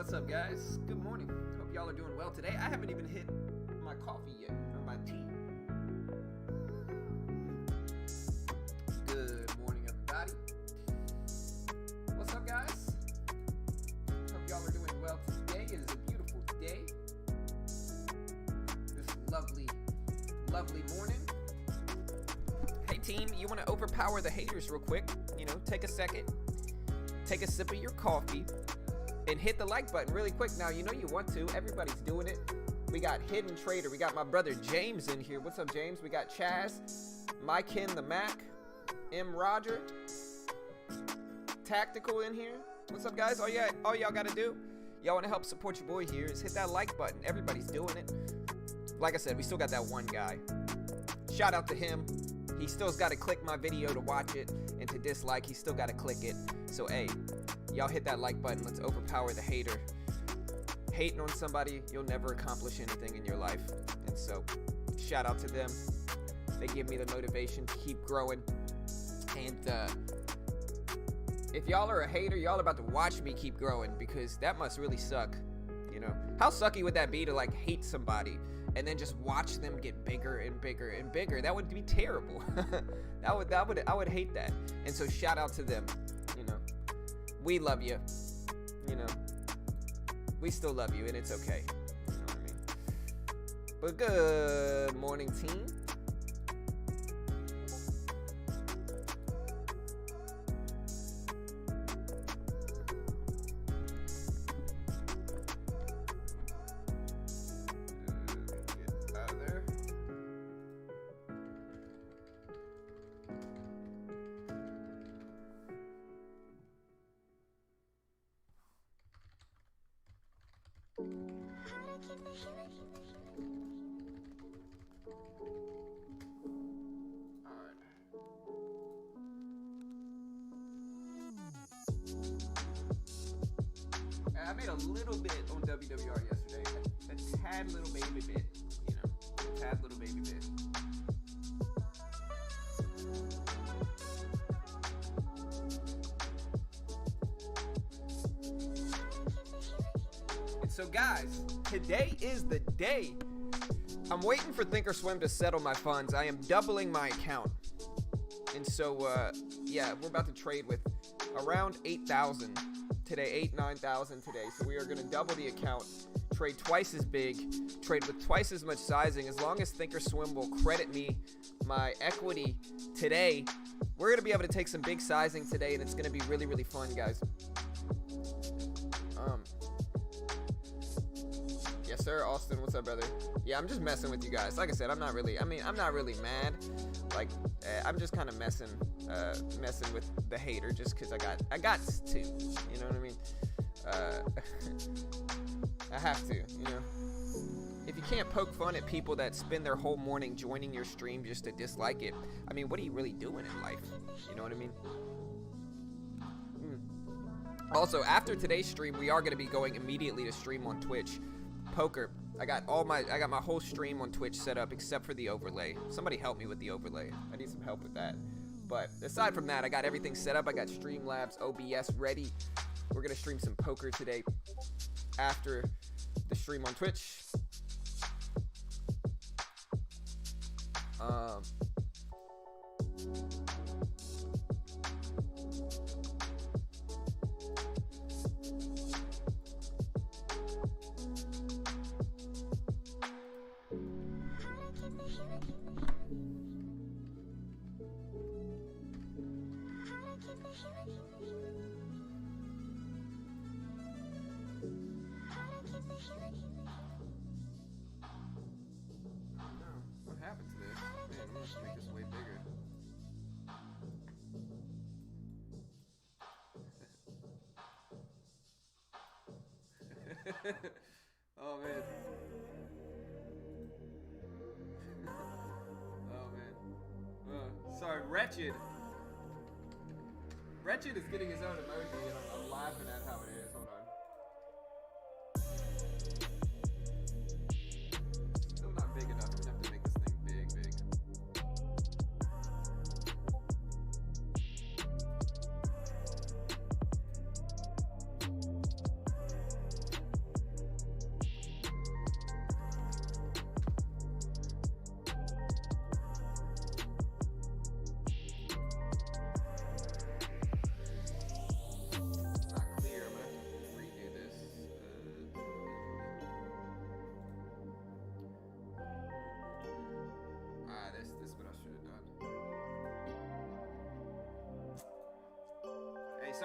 What's up, guys? Good morning. Hope y'all are doing well today. I haven't even hit my coffee yet, or my tea. Good morning, everybody. What's up, guys? Hope y'all are doing well today. It is a beautiful day. This lovely, lovely morning. Hey, team, you want to overpower the haters real quick? You know, take a second, take a sip of your coffee, and hit the like button really quick. Now, you know you want to. Everybody's doing it. We got Hidden Trader. We got my brother James in here. What's up, James? We got Chaz, Mykin the Mac, M. Roger, Tactical in here. What's up, guys? All y'all got to do, y'all want to help support your boy here, is hit that like button. Everybody's doing it. Like I said, we still got that one guy. Shout out to him. He still's got to click my video to watch it, and to dislike, he still got to click it. So, hey, y'all hit that like button. Let's overpower the hater. Hating on somebody, you'll never accomplish anything in your life. And so, shout out to them. They give me the motivation to keep growing. And if y'all are a hater, y'all about to watch me keep growing, because that must really suck. You know, how sucky would that be to like hate somebody and then just watch them get bigger and bigger and bigger? That would be terrible. I would hate that. And so shout out to them. You know, we love you. You know, we still love you, and it's okay. You know what I mean? But good morning, team. Get out of there. I made a little bit on WWR yesterday. A tad little baby bit, you know, a tad little baby bit. And so, guys, today is the day. I'm waiting for Thinkorswim to settle my funds. I am doubling my account. And so, yeah, we're about to trade with around 8,000 today, 9,000 today. So we are going to double the account, trade twice as big, trade with twice as much sizing. As long as Thinkorswim will credit me my equity today, we're going to be able to take some big sizing today, and it's going to be really, really fun, guys. Yes, sir, Austin. What's up, brother? Yeah, I'm just messing with you guys. Like I said, I'm not really mad. Like, I'm just kind of messing with the hater just because I got to. You know what I mean? I have to, you know? If you can't poke fun at people that spend their whole morning joining your stream just to dislike it, I mean, what are you really doing in life? You know what I mean? Also, after today's stream, we are going to be going immediately to stream on Twitch. Poker. I got my whole stream on Twitch set up except for the overlay. Somebody help me with the overlay. I need some help with that. But aside from that, I got everything set up. I got Streamlabs OBS ready. We're gonna stream some poker today after the stream on Twitch. What happened to this? Man, I'm gonna make this way bigger. Oh man. Oh man. Sorry, Wretched. Wretched is getting his own emoji, and I'm laughing at how it is. Hold on. Still not big enough. I'm gonna have to make this thing big.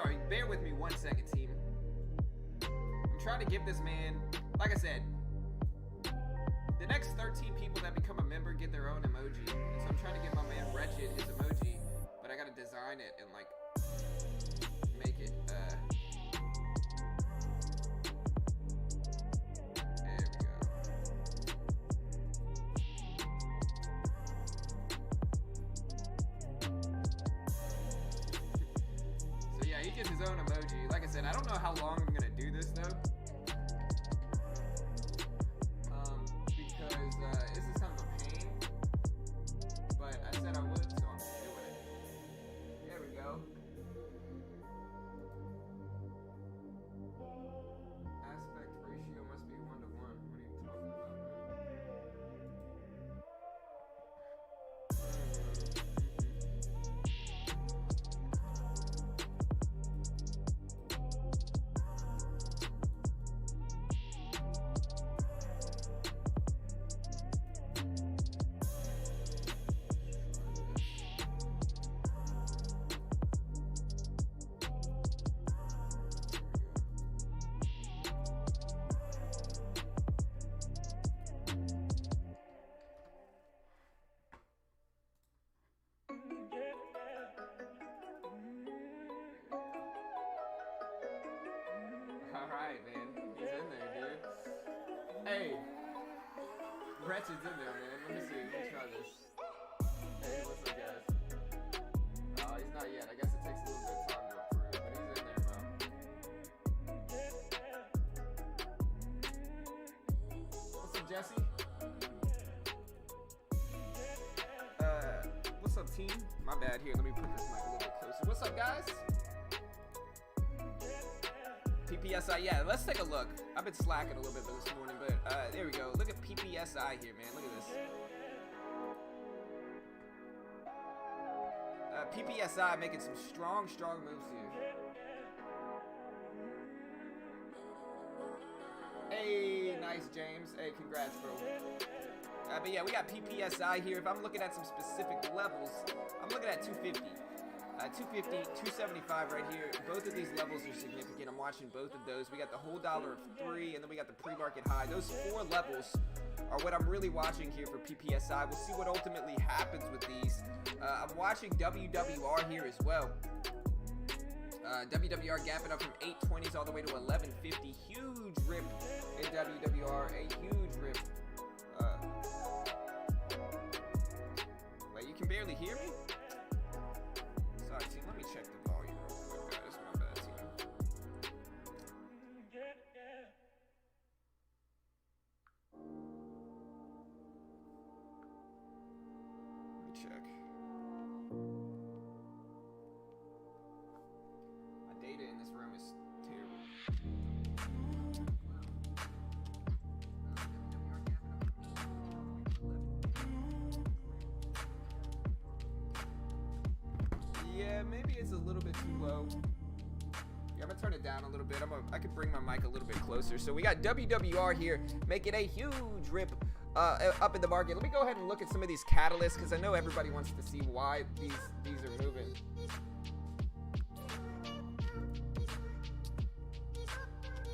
sorry, bear with me 1 second, team. I'm trying to give this man, like I said, the next 13 people that become a member get their own emoji. And so I'm trying to give my man Wretched his emoji, but I gotta design it and like make it, there we go. So yeah, he gets his own emoji. Like I said, I don't know how long I'm gonna do this though. Because this is kind of a pain. But I said I would, so I'm doing it. There we go. Aspect ratio must be 1 to 1. What are you talking about, Alright, man. He's in there, dude. Hey. Wretched's in there, man. Let me see. Let me try this. Hey, what's up, guys? He's not yet. I guess it takes a little bit of time to approve, but he's in there, bro. What's up, Jesse? What's up, team? My bad. Here, let me put this mic a little bit closer. What's up, guys? PPSI, yeah, let's take a look. I've been slacking a little bit this morning, but there we go. Look at PPSI here, man. Look at this. PPSI making some strong moves here. Hey, nice, James. Hey, congrats, bro. But yeah, we got PPSI here. If I'm looking at some specific levels, I'm looking at 250. 250, 275 right here. Both of these levels are significant. I'm watching both of those. We got the whole dollar of 3, and then we got the pre-market high. Those 4 levels are what I'm really watching here for PPSI. We'll see what ultimately happens with these. I'm watching WWR here as well. WWR gapping up from 820s all the way to 1150. Huge rip in WWR. A huge rip. Wait, you can barely hear me? Sorry, team. Let me check the volume real quick, guys. My bad, team. Let me check. My data in this room is terrible. Yeah, maybe it's a little bit too low. Yeah, I'm gonna turn it down a little bit. I could bring my mic a little bit closer. So we got WWR here making a huge rip up in the market. Let me go ahead and look at some of these catalysts because I know everybody wants to see why these are moving.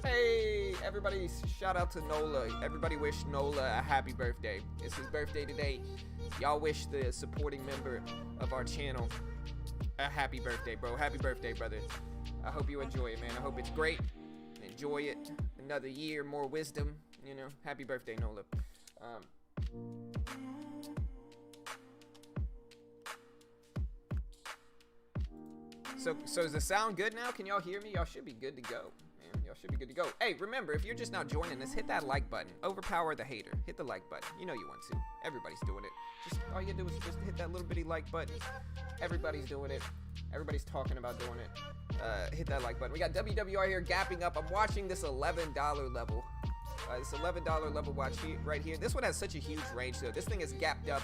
Hey, everybody, shout out to Nola. Everybody wish Nola a happy birthday. It's his birthday today. Y'all wish the supporting member of our channel a happy birthday, bro. Happy birthday, brother. I hope you enjoy it, man. I hope it's great. Enjoy it. Another year, more wisdom. You know, happy birthday, Nola. So does the sound good now? Can y'all hear me? Y'all should be good to go. Y'all should be good to go. Hey, remember, if you're just now joining us, hit that like button. Overpower the hater. Hit the like button. You know you want to. Everybody's doing it. Just all you do is just hit that little bitty like button. Everybody's doing it. Everybody's talking about doing it. Hit that like button. We got WWR here gapping up. I'm watching this $11 level. This $11 level watch right here. This one has such a huge range, though. This thing is gapped up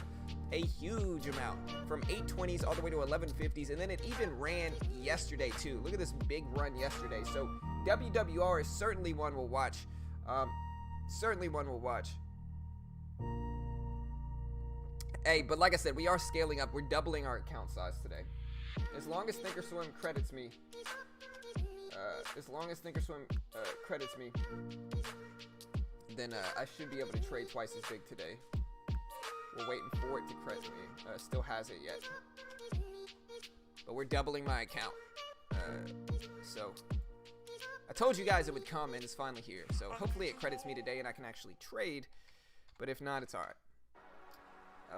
a huge amount from 820s all the way to 1150s, and then it even ran yesterday too. Look at this big run yesterday. So WWR is certainly one we'll watch. Certainly one we'll watch. Hey, but like I said, we are scaling up. We're doubling our account size today. As long as Thinkorswim credits me as long as Thinkorswim credits me, then I should be able to trade twice as big today. We're waiting for it to credit me. Still hasn't yet. But we're doubling my account. So I told you guys it would come, and it's finally here. So hopefully it credits me today and I can actually trade. But if not, it's alright.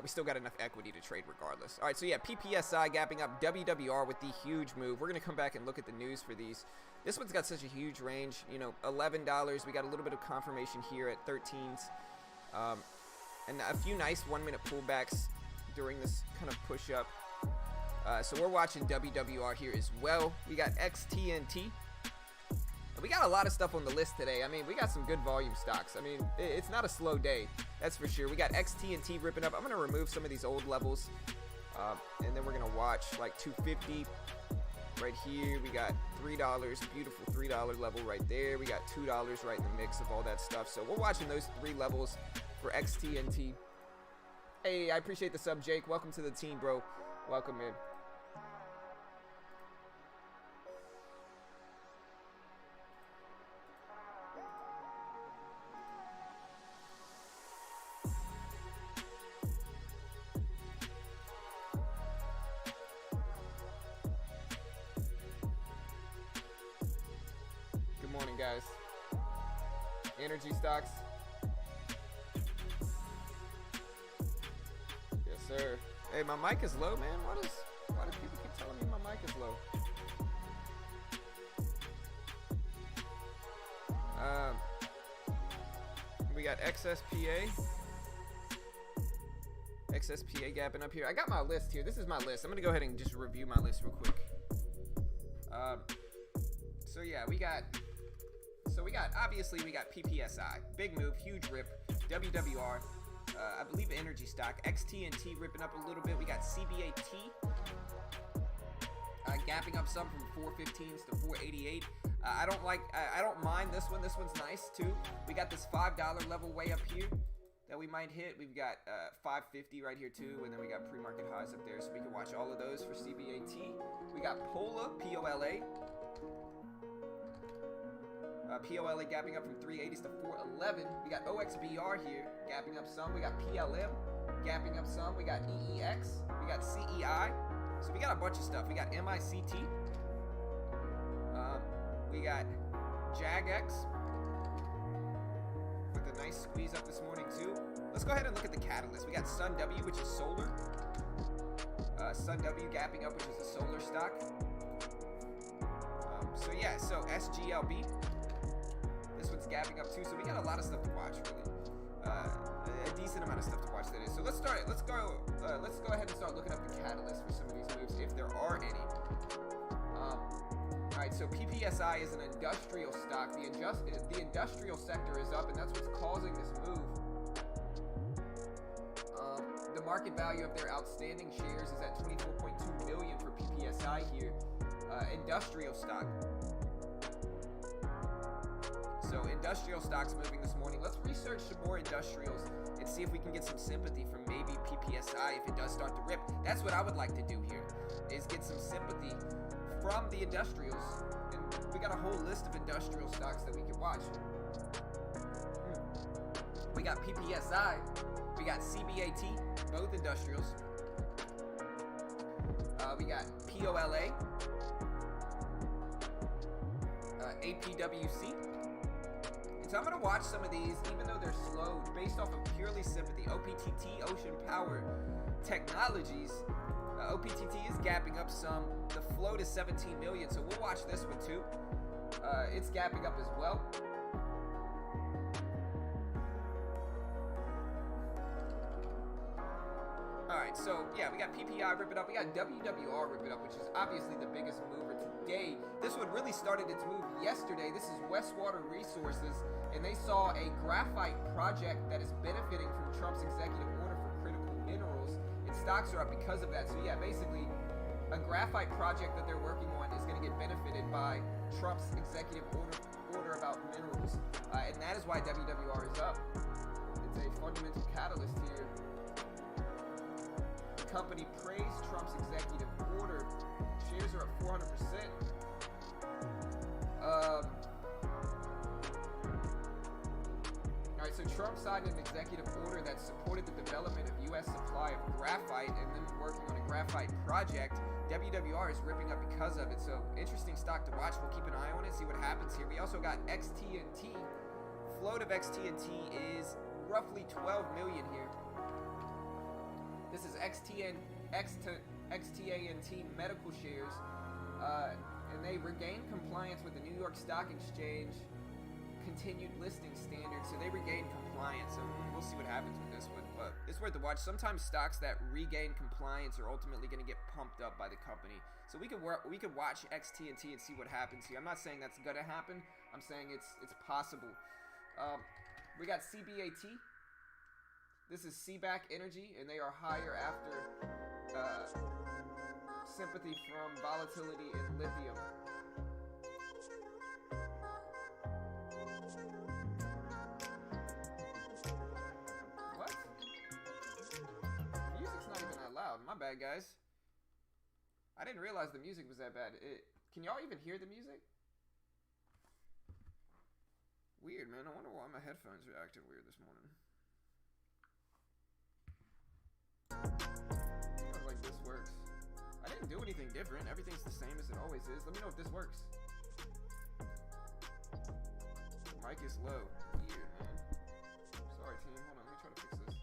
We still got enough equity to trade regardless. Alright, so yeah, PPSI gapping up WWR with the huge move. We're going to come back and look at the news for these. This one's got such a huge range. You know, $11. We got a little bit of confirmation here at 13s. And a few nice 1-minute pullbacks during this kind of push up. So we're watching WWR here as well. We got XTNT. We got a lot of stuff on the list today. I mean, we got some good volume stocks. I mean, it's not a slow day, that's for sure. We got XTNT ripping up. I'm going to remove some of these old levels. And then we're going to watch like 250 right here. We got $3, beautiful $3 level right there. We got $2 right in the mix of all that stuff. So we're watching those 3 levels for XTNT. Hey, I appreciate the sub, Jake. Welcome to the team, bro. Welcome in. Good morning, guys. Energy stocks. Yes, sir. Hey, my mic is low, man. Why do people keep telling me my mic is low? We got XSPA. XSPA gapping up here. I got my list here. This is my list. I'm gonna go ahead and just review my list real quick. So yeah, we got obviously we got PPSI, big move, huge rip. WWR, I believe energy stock. XTNT ripping up a little bit. We got CBAT gapping up some from 415s to 488. I don't mind this one. This one's nice too. We got this $5 level way up here that we might hit. We've got 550 right here too, and then we got pre-market highs up there, so we can watch all of those for CBAT. We got POLA, P-O-L-A. POLA gapping up from 380s to 411. We got OXBR here gapping up some. We got PLM gapping up some. We got EEX. We got CEI. So we got a bunch of stuff. We got MICT. We got JAGX with a nice squeeze up this morning too. Let's go ahead and look at the catalyst. We got Sun W, which is solar. Sun W gapping up, which is a solar stock. So yeah, so SGLB. This one's gapping up too, so we got a lot of stuff to watch, really. A decent amount of stuff to watch, that is. So let's go ahead and start looking up the catalyst for some of these moves, if there are any. Alright, so PPSI is an industrial stock. The industrial sector is up, and that's what's causing this move. The market value of their outstanding shares is at $24.2 million for PPSI here. Industrial stock. So industrial stocks moving this morning. Let's research some more industrials and see if we can get some sympathy from maybe PPSI if it does start to rip. That's what I would like to do here, is get some sympathy from the industrials. And we got a whole list of industrial stocks that we can watch. We got PPSI. We got CBAT, both industrials. We got POLA. APWC. So I'm going to watch some of these, even though they're slow, based off of purely sympathy. OPTT, Ocean Power Technologies. OPTT is gapping up some. The float is 17 million, so we'll watch this one too. It's gapping up as well. Alright, so yeah, we got PPI ripping up. We got WWR ripping up, which is obviously the biggest mover today. This one really started its move yesterday. This is Westwater Resources, and they saw a graphite project that is benefiting from Trump's executive order for critical minerals, and stocks are up because of that. So yeah, basically, a graphite project that they're working on is going to get benefited by Trump's executive order about minerals, and that is why WWR is up. It's a fundamental catalyst here. The company praised Trump's executive order. Shares are up 400%. So Trump signed an executive order that supported the development of U.S. supply of graphite and then working on a graphite project. WWR is ripping up because of it. So interesting stock to watch. We'll keep an eye on it, see what happens here. We also got XTNT. Float of XTNT is roughly 12 million here. This is XTANT medical shares. And they regained compliance with the New York Stock Exchange continued listing standards, so they regain compliance, and we'll see what happens with this one, but it's worth the watch. Sometimes stocks that regain compliance are ultimately going to get pumped up by the company, so we could watch XTNT and see what happens here. I'm not saying that's going to happen. I'm saying it's possible. We got CBAT. This is CBAC Energy, and they are higher after sympathy from volatility in lithium. My bad, guys. I didn't realize the music was that bad. Can y'all even hear the music? Weird, man. I wonder why my headphones are acting weird this morning. Feels like this works. I didn't do anything different. Everything's the same as it always is. Let me know if this works. The mic is low. Weird, man. Sorry, team. Hold on. Let me try to fix this.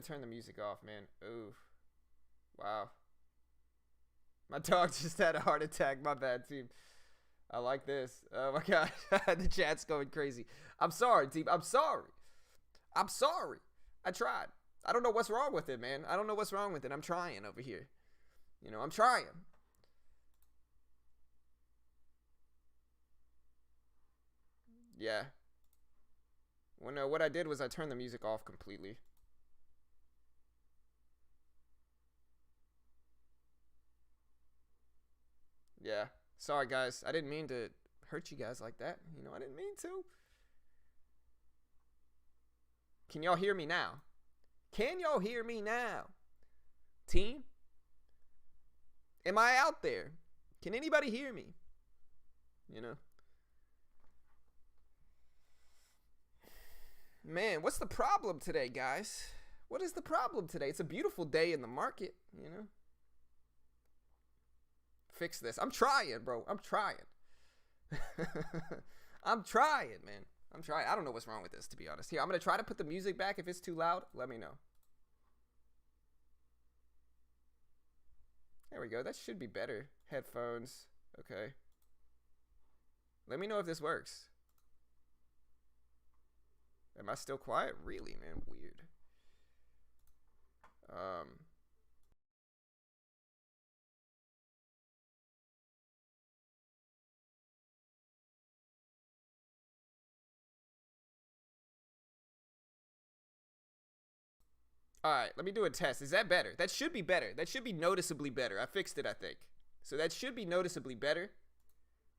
Turn the music off, man. Ooh. Wow. My dog just had a heart attack. My bad, team. I like this. Oh my god. The chat's going crazy. I'm sorry, team. I'm sorry. I'm sorry. I tried. I don't know what's wrong with it, man. I don't know what's wrong with it. I'm trying over here. You know, I'm trying. Yeah. Well, no, what I did was I turned the music off completely. Yeah. Sorry, guys. I didn't mean to hurt you guys like that. You know, I didn't mean to. Can y'all hear me now? Can y'all hear me now? Team? Am I out there? Can anybody hear me? You know? Man, what's the problem today, guys? What is the problem today? It's a beautiful day in the market, you know? Fix this. I'm trying, bro. I'm trying. I'm trying, man. I'm trying. I don't know what's wrong with this, to be honest. Here, I'm going to try to put the music back. If it's too loud, let me know. There we go. That should be better. Headphones. Okay. Let me know if this works. Am I still quiet? Really, man. Weird. Alright, let me do a test. Is that better? That should be better. That should be noticeably better. I fixed it, I think. So that should be noticeably better.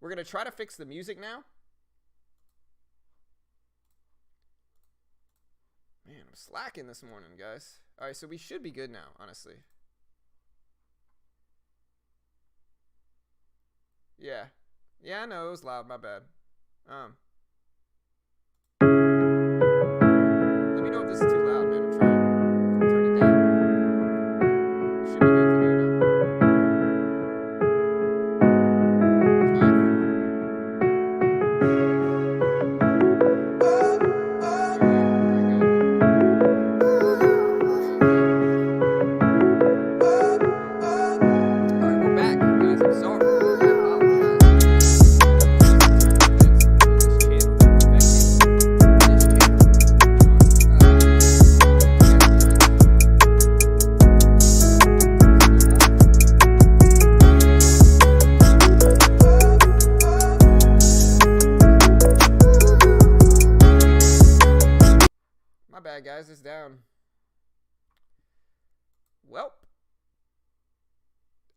We're going to try to fix the music now. Man, I'm slacking this morning, guys. Alright, so we should be good now, honestly. Yeah. Yeah, I know. It was loud. My bad. Let me know if this is too loud, man. I'm trying. Turn it down. Should be good to go now.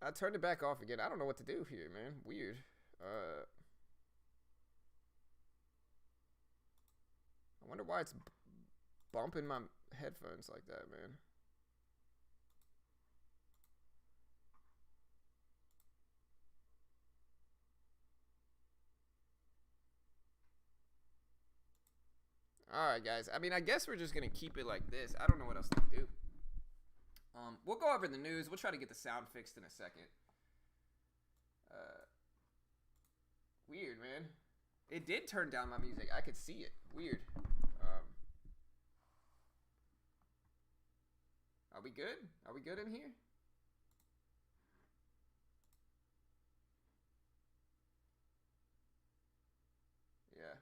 I turned it back off again. I don't know what to do here, man. Weird. I wonder why it's bumping my headphones like that, man. Alright, guys. I mean, I guess we're just going to keep it like this. I don't know what else to do. We'll go over the news. We'll try to get the sound fixed in a second. Weird, man. It did turn down my music. I could see it. Weird. Are we good? Are we good in here? Yeah.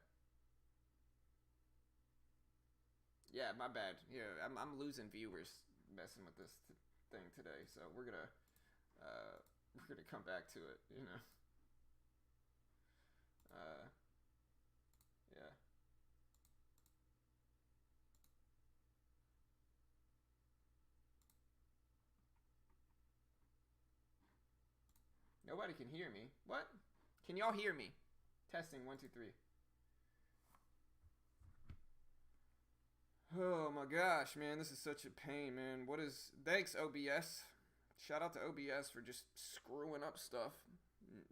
Yeah, my bad. Yeah, I'm losing viewers messing with this thing today, so we're gonna come back to it. You know. Yeah. Nobody can hear me. What? Can y'all hear me? Testing 1 2 3. Oh my gosh, man, this is such a pain, man. What is? Thanks, OBS. Shout out to OBS for just screwing up stuff,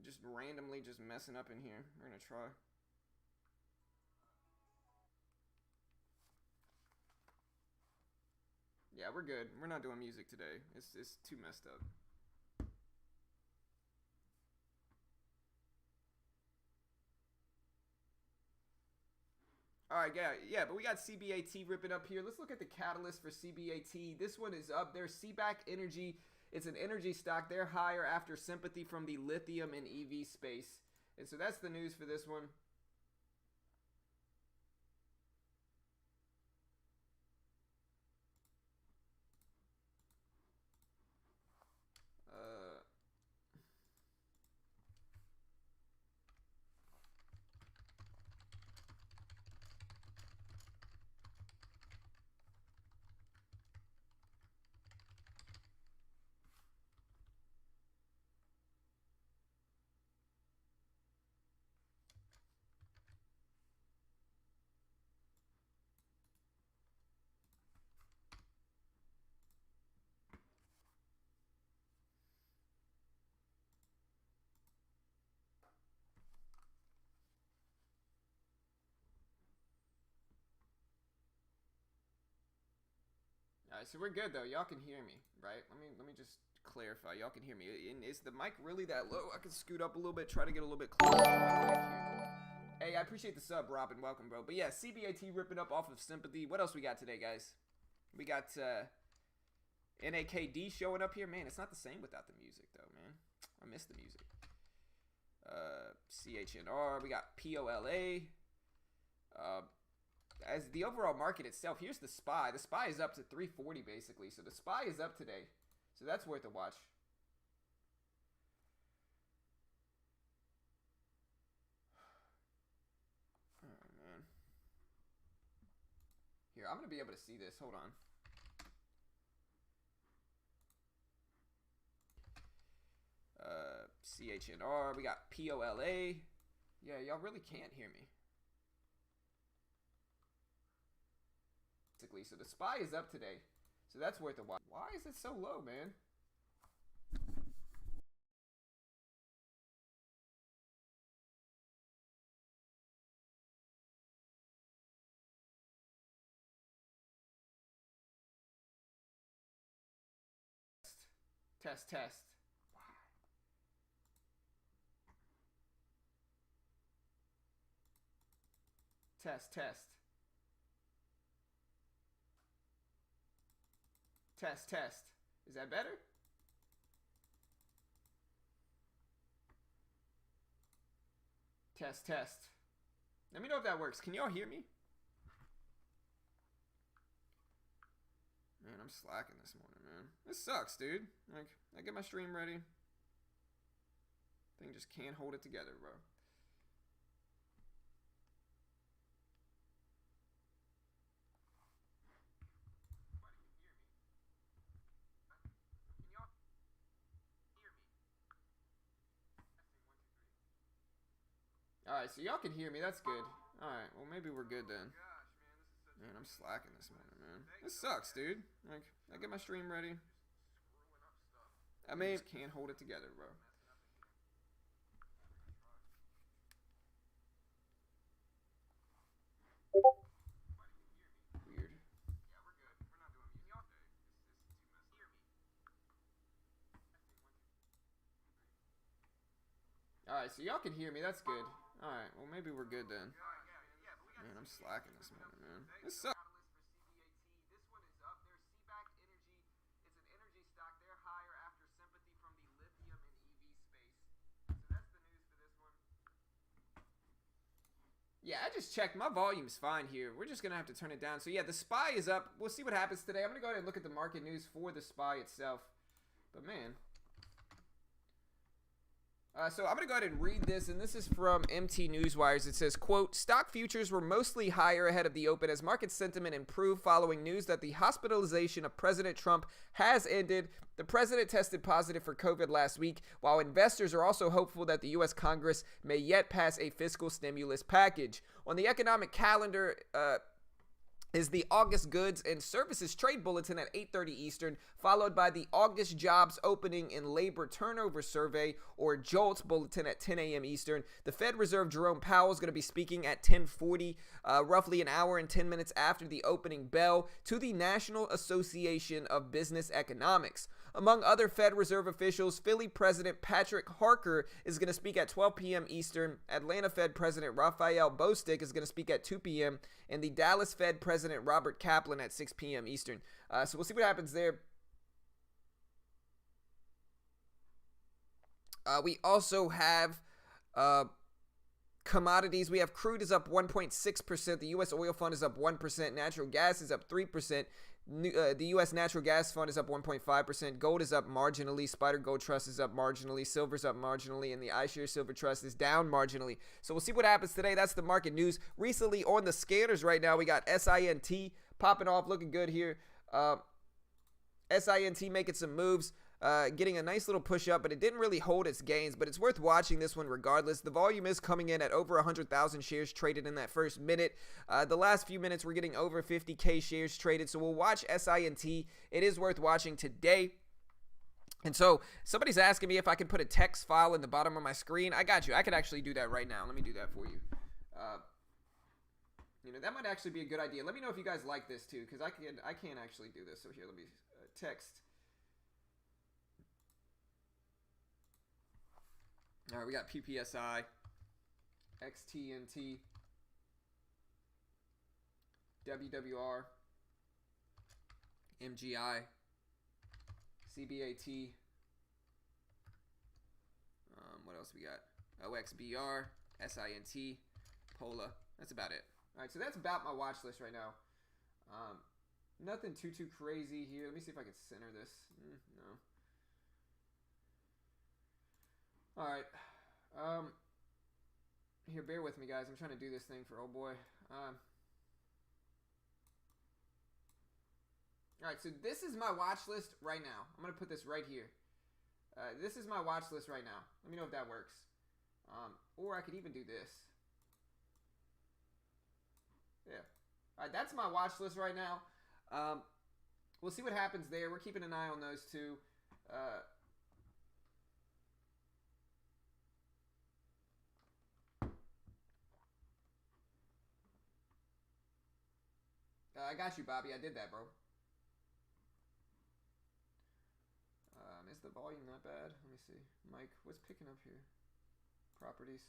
just randomly just messing up in here. We're gonna try. Yeah, we're good. We're not doing music today. It's too messed up. All right, yeah, but we got CBAT ripping up here. Let's look at the catalyst for CBAT. This one is up there. CBAC Energy. It's an energy stock. They're higher after sympathy from the lithium and EV space. And so that's the news for this one. All right, so we're good though. Y'all can hear me, right? Let me just clarify. Y'all can hear me. Is the mic really that low? I can scoot up a little bit, try to get a little bit closer. Hey, I appreciate the sub, Robin. Welcome, bro. But yeah, CBAT ripping up off of sympathy. What else we got today, guys? We got NAKD showing up here. Man, it's not the same without the music though, man. I miss the music. CHNR. We got POLA. As the overall market itself, here's the SPY. The SPY is up to 340 basically. So the SPY is up today. So that's worth a watch. Oh, man. Here, I'm going to be able to see this. Hold on. CHNR. We got POLA. Yeah, y'all really can't hear me. So the SPY is up today. So that's worth a watch. Why is it so low, man? Test, test. Test, test. Test, test. Is that better? Test, test. Let me know if that works. Can y'all hear me? Man, I'm slacking this morning, man. This sucks, dude. Like, I get my stream ready. Thing just can't hold it together, bro. Alright, so y'all can hear me. That's good. Alright, well, maybe we're good then. Man, I'm slacking this morning, man. This sucks, dude. Like, I get my stream ready. I mean, just can't hold it together, bro. Weird. Alright, so y'all can hear me. That's good. Alright, well, maybe we're good then. Man, I'm slacking this morning, man. This sucks. Yeah, I just checked. My volume's fine here. We're just going to have to turn it down. So, yeah, the SPY is up. We'll see what happens today. I'm going to go ahead and look at the market news for the SPY itself. But, man. So I'm going to go ahead and read this, and this is from MT Newswires. It says, quote, stock futures were mostly higher ahead of the open as market sentiment improved following news that the hospitalization of President Trump has ended. The president tested positive for COVID last week, while investors are also hopeful that the U.S. Congress may yet pass a fiscal stimulus package. On the economic calendar, is the August Goods and Services Trade Bulletin at 8:30 Eastern, followed by the August Jobs Opening and Labor Turnover Survey, or JOLTS Bulletin, at 10 a.m. Eastern. The Fed Reserve Jerome Powell is going to be speaking at 10:40, roughly an hour and 10 minutes after the opening bell, to the National Association of Business Economics. Among other Fed Reserve officials, Philly President Patrick Harker is going to speak at 12 p.m. Eastern. Atlanta Fed President Raphael Bostic is going to speak at 2 p.m. and the Dallas Fed President Robert Kaplan at 6 p.m. Eastern. So we'll see what happens there. We also have commodities. We have crude is up 1.6%. The U.S. oil fund is up 1%. Natural gas is up 3%. The U.S. Natural Gas Fund is up 1.5%. Gold is up marginally. Spider Gold Trust is up marginally. Silver's up marginally. And the iShares Silver Trust is down marginally. So we'll see what happens today. That's the market news. Recently on the scanners right now, we got SINT popping off, looking good here. SINT making some moves. Getting a nice little push up, but it didn't really hold its gains, but it's worth watching this one regardless. The volume is coming in at over 100,000 shares traded in that first minute. The last few minutes we're getting over 50K shares traded, so we'll watch SINT. It is worth watching today. And so somebody's asking me if I can put a text file in the bottom of my screen. I got you. I could actually do that right now. Let me do that for you. That might actually be a good idea. Let me know if you guys like this too, because I can't actually do this. So here, let me text. All right, we got PPSI, XTNT, WWR, MGI, CBAT. What else we got? OXBR, SINT, POLA. That's about it. All right, so that's about my watch list right now. Nothing too crazy here. Let me see if I can center this. No. All right. Here, bear with me, guys. I'm trying to do this thing for old boy. All right, so this is my watch list right now. I'm going to put this right here. This is my watch list right now. Let me know if that works. Or I could even do this. Yeah. All right, that's my watch list right now. We'll see what happens there. We're keeping an eye on those two. I got you, Bobby. I did that, bro. Is the volume not bad? Let me see. Mike, what's picking up here? Properties.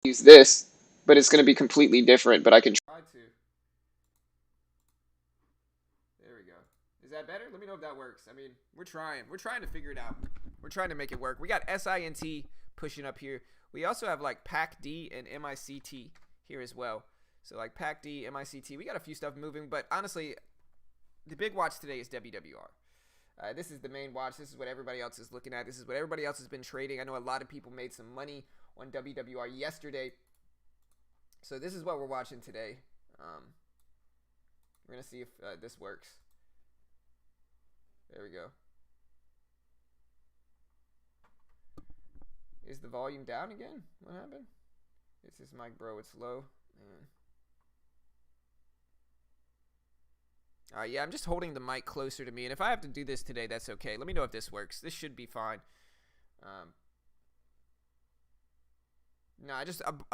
Use this, but it's going to be completely different, but I can try to. There we go. Is that better? Let me know if that works. I mean, we're trying. We're trying to figure it out. We're trying to make it work. We got SINT pushing up here. We also have like PACD and MICT here as well. So like PACD, MICT, we got a few stuff moving, but honestly, the big watch today is WWR. This is the main watch. This is what everybody else is looking at. This is what everybody else has been trading. I know a lot of people made some money on WWR yesterday. So this is what we're watching today. We're going to see if this works. There we go. Is the volume down again? What happened? It's this mic, bro. It's low. Man. Alright, yeah, I'm just holding the mic closer to me. And if I have to do this today, that's okay. Let me know if this works. This should be fine. No, I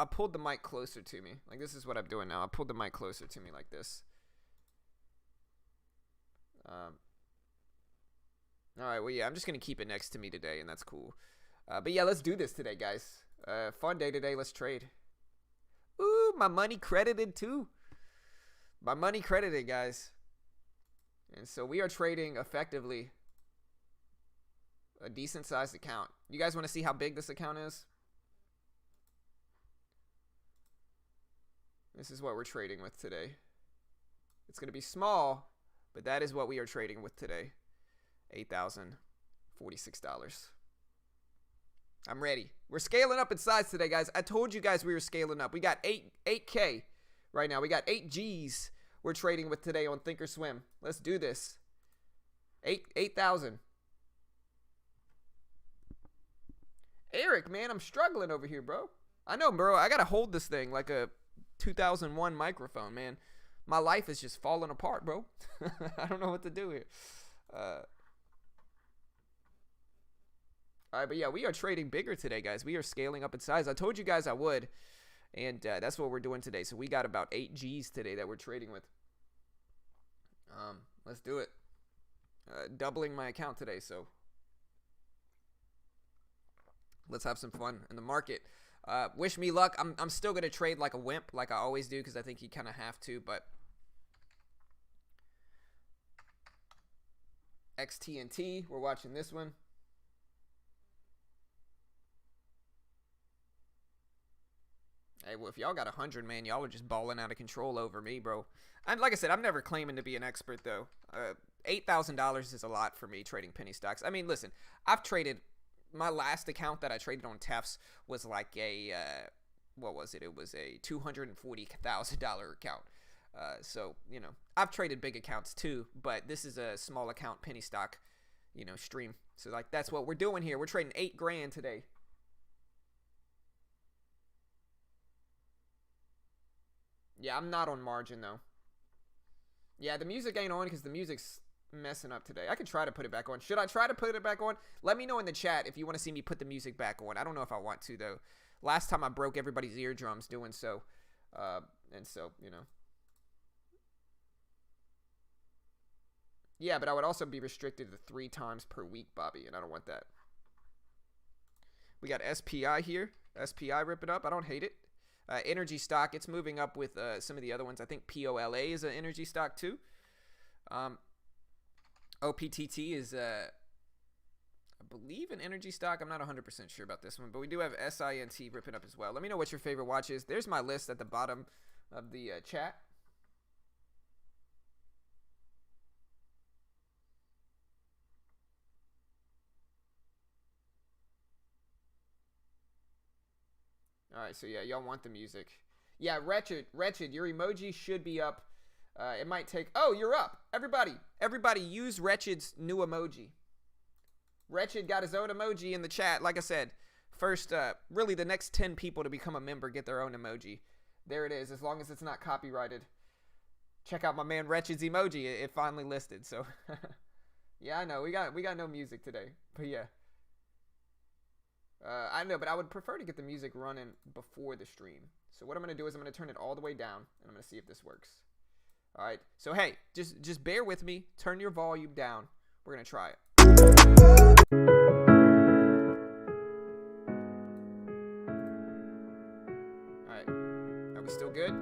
pulled the mic closer to me. Like, this is what I'm doing now. I pulled the mic closer to me like this. Alright, well, yeah, I'm just going to keep it next to me today, and that's cool. But yeah, let's do this today, guys. Fun day today. Let's trade. Ooh, my money credited too. My money credited, guys. And so we are trading effectively a decent sized account. You guys want to see how big this account is? This is what we're trading with today. It's going to be small, but that is what we are trading with today. $8,046. I'm ready. We're scaling up in size today, guys. I told you guys we were scaling up. We got 8K right now. We got 8 G's we're trading with today on Thinkorswim. Let's do this. 8,000. Eric, man, I'm struggling over here, bro. I know, bro. I got to hold this thing like a 2001 microphone, man. My life is just falling apart, bro. I don't know what to do here. All right, but yeah, we are trading bigger today, guys. We are scaling up in size. I told you guys I would, and that's what we're doing today. So we got about 8 G's today that we're trading with. Let's do it. Doubling my account today, so let's have some fun in the market. Wish me luck. I'm still gonna trade like a wimp, like I always do, because I think you kind of have to. But XTNT, we're watching this one. Hey, well, if y'all got 100, man, y'all are just balling out of control over me, bro. And like I said, I'm never claiming to be an expert, though. $8,000 is a lot for me trading penny stocks. I mean, listen, I've traded. My last account that I traded on Tefs was like a, what was it? It was a $240,000 account. So, you know, I've traded big accounts too, but this is a small account penny stock, you know, stream. So, like, that's what we're doing here. We're trading 8 grand today. Yeah, I'm not on margin, though. Yeah, the music ain't on because the music's messing up today. I can try to put it back on. Should I try to put it back on? Let me know in the chat if you want to see me put the music back on. I don't know if I want to, though. Last time I broke everybody's eardrums doing so. And so, you know. Yeah, but I would also be restricted to 3 times per week, Bobby, and I don't want that. We got SPI here. SPI ripping up. I don't hate it. Energy stock, it's moving up with some of the other ones. I think POLA is an energy stock too. OPTT is, I believe, an energy stock. I'm not 100% sure about this one, but we do have SINT ripping up as well. Let me know what your favorite watch is. There's my list at the bottom of the chat. All right, so yeah, y'all want the music. Yeah, Wretched, your emoji should be up. It might take... Oh, you're up. Everybody use Wretched's new emoji. Wretched got his own emoji in the chat. Like I said, first, really the next 10 people to become a member get their own emoji. There it is, as long as it's not copyrighted. Check out my man Wretched's emoji. It finally listed, so... Yeah, I know. We got no music today, but yeah. I know, but I would prefer to get the music running before the stream. So what I'm going to do is I'm going to turn it all the way down, and I'm going to see if this works. All right. So, hey, just bear with me. Turn your volume down. We're going to try it. All right. Are we still good?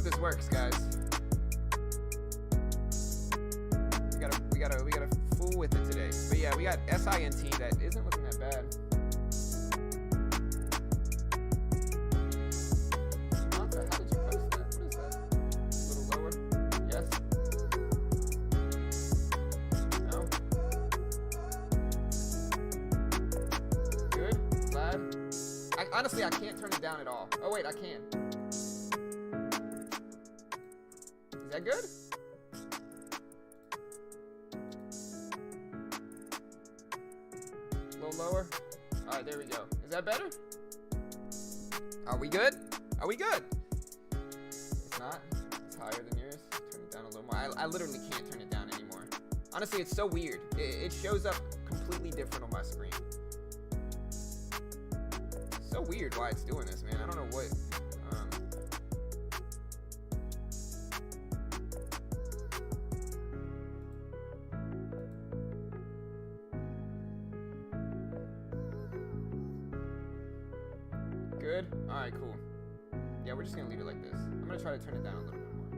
This works, guys. We gotta fool with it today. But yeah, we got SINT that isn't looking that bad. Samantha, how did you post that? What is that? A little lower? Yes? No? Honestly, I can't turn it down at all. Oh wait, I can. Is that good? A little lower. All right, there we go. Is that better? Are we good? Are we good? It's not. It's higher than yours. Turn it down a little more. I literally can't turn it down anymore. Honestly, it's so weird. It shows up completely different on my screen. So weird why it's doing this, man. I don't know what. Good? Alright, cool. Yeah, we're just gonna leave it like this. I'm gonna try to turn it down a little bit more.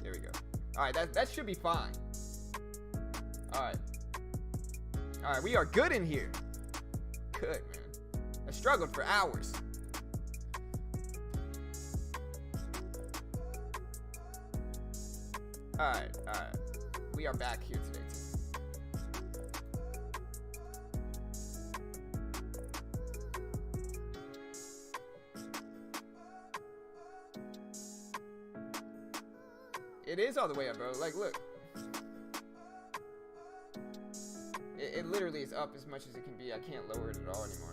There we go. Alright, that should be fine. Alright. Alright, we are good in here. Good, man. I struggled for hours. Alright. We are back here today, too. It is all the way up, bro. Like, look. It literally is up as much as it can be. I can't lower it at all anymore.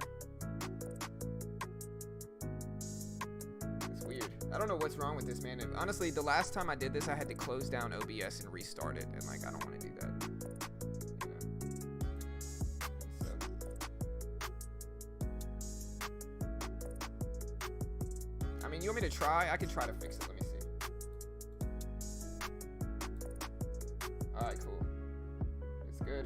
It's weird. I don't know what's wrong with this, man. And honestly, the last time I did this, I had to close down OBS and restart it. And, like, I don't want to do that. I mean, you want me to try? I can try to fix it. Let me see. Alright, cool. It's good.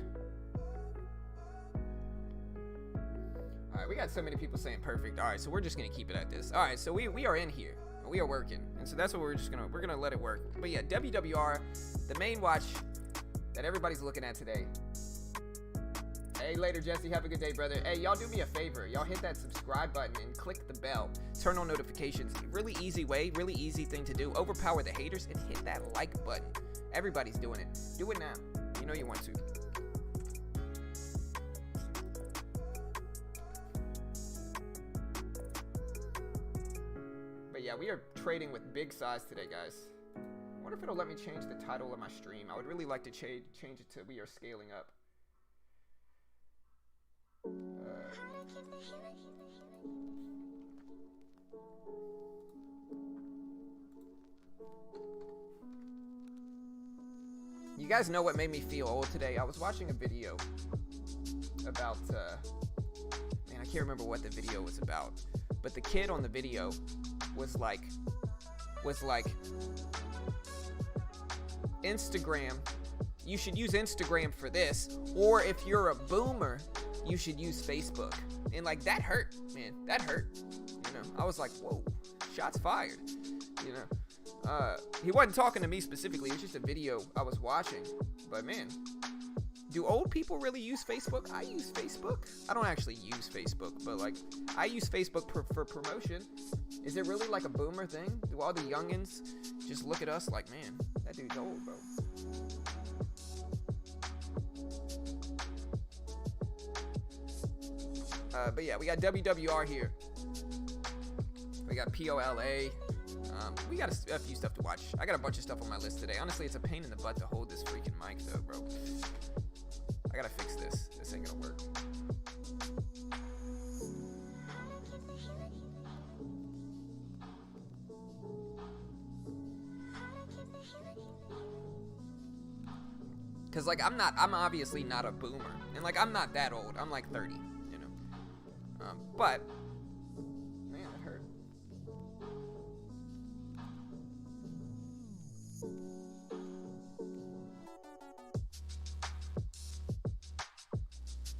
Alright, we got so many people saying perfect. Alright, so we're just gonna keep it at this. Alright, so we are in here. We are working. And so that's what we're gonna let it work. But yeah, WWR, the main watch that everybody's looking at today. Hey, later, Jesse. Have a good day, brother. Hey, y'all do me a favor. Y'all hit that subscribe button and click the bell. Turn on notifications. Really easy way, really easy thing to do. Overpower the haters and hit that like button. Everybody's doing it. Do it now. You know you want to. But yeah, we are trading with big size today, guys. I wonder if it'll let me change the title of my stream. I would really like to change it to We Are Scaling Up. You guys know what made me feel old today? I was watching a video about, man, I can't remember what the video was about, but the kid on the video was like, Instagram, you should use Instagram for this, or if you're a boomer, you should use Facebook. And like, that hurt, man, that hurt. You know, I was like, whoa, shots fired, you know. He wasn't talking to me specifically. It was just a video I was watching. But man, do old people really use Facebook? I use Facebook. I don't actually use Facebook, but like, I use Facebook for promotion. Is it really like a boomer thing? Do all the youngins just look at us like, man, that dude's old, bro? But yeah, we got WWR here. We got POLA. We got a few stuff to watch. I got a bunch of stuff on my list today. Honestly, it's a pain in the butt to hold this freaking mic though, bro. I gotta fix this. This ain't gonna work. Cause like, I'm obviously not a boomer. And like, I'm not that old. I'm like 30, you know. But man, it hurt.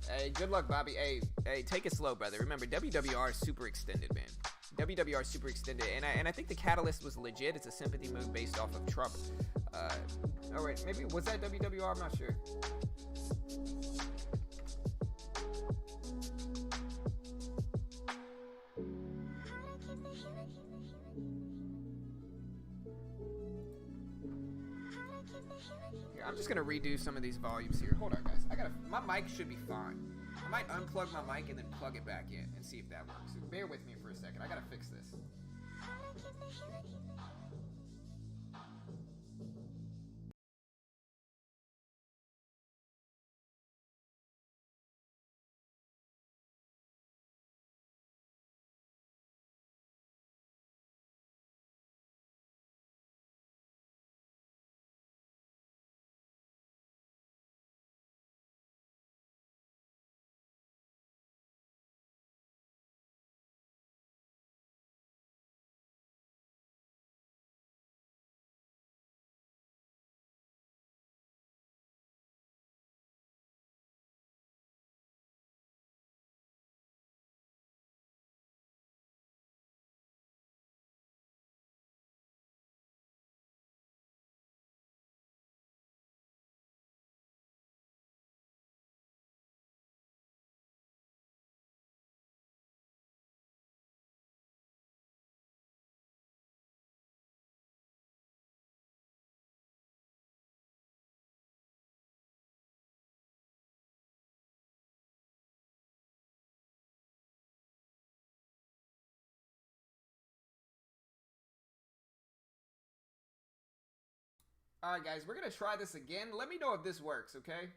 Hey, good luck, Bobby. Hey, take it slow, brother. Remember, WWR is super extended, man. WWR is super extended, and I think the catalyst was legit. It's a sympathy move based off of Trump. Oh wait, maybe was that WWR? I'm not sure. Here, I'm just gonna redo some of these volumes here. Hold on, guys. My mic should be fine. might unplug my mic and then plug it back in and see if that works. So bear with me for a second. I gotta fix this. Alright guys, we're gonna try this again. Let me know if this works, okay?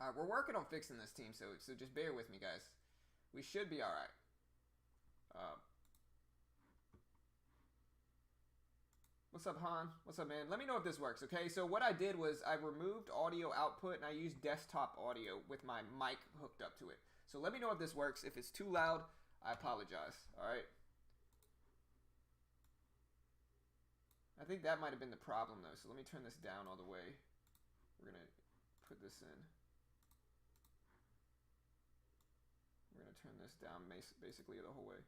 Alright, we're working on fixing this team, so just bear with me, guys. We should be alright. What's up, Han? What's up, man? Let me know if this works, okay? So what I did was I removed audio output and I used desktop audio with my mic hooked up to it. So let me know if this works. If it's too loud, I apologize, alright? I think that might have been the problem, though, so let me turn this down all the way. We're going to put this in. We're going to turn this down basically the whole way.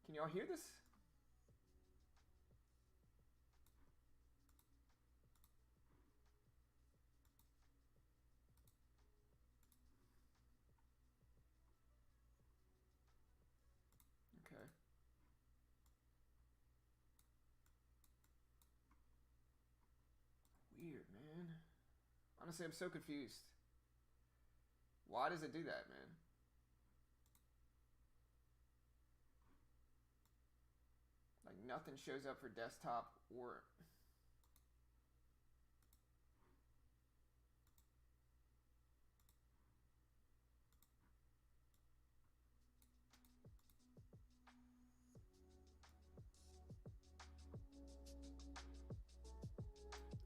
Can y'all hear this? Okay. Weird, man. Honestly, I'm so confused. Why does it do that, man? Like, nothing shows up for desktop or...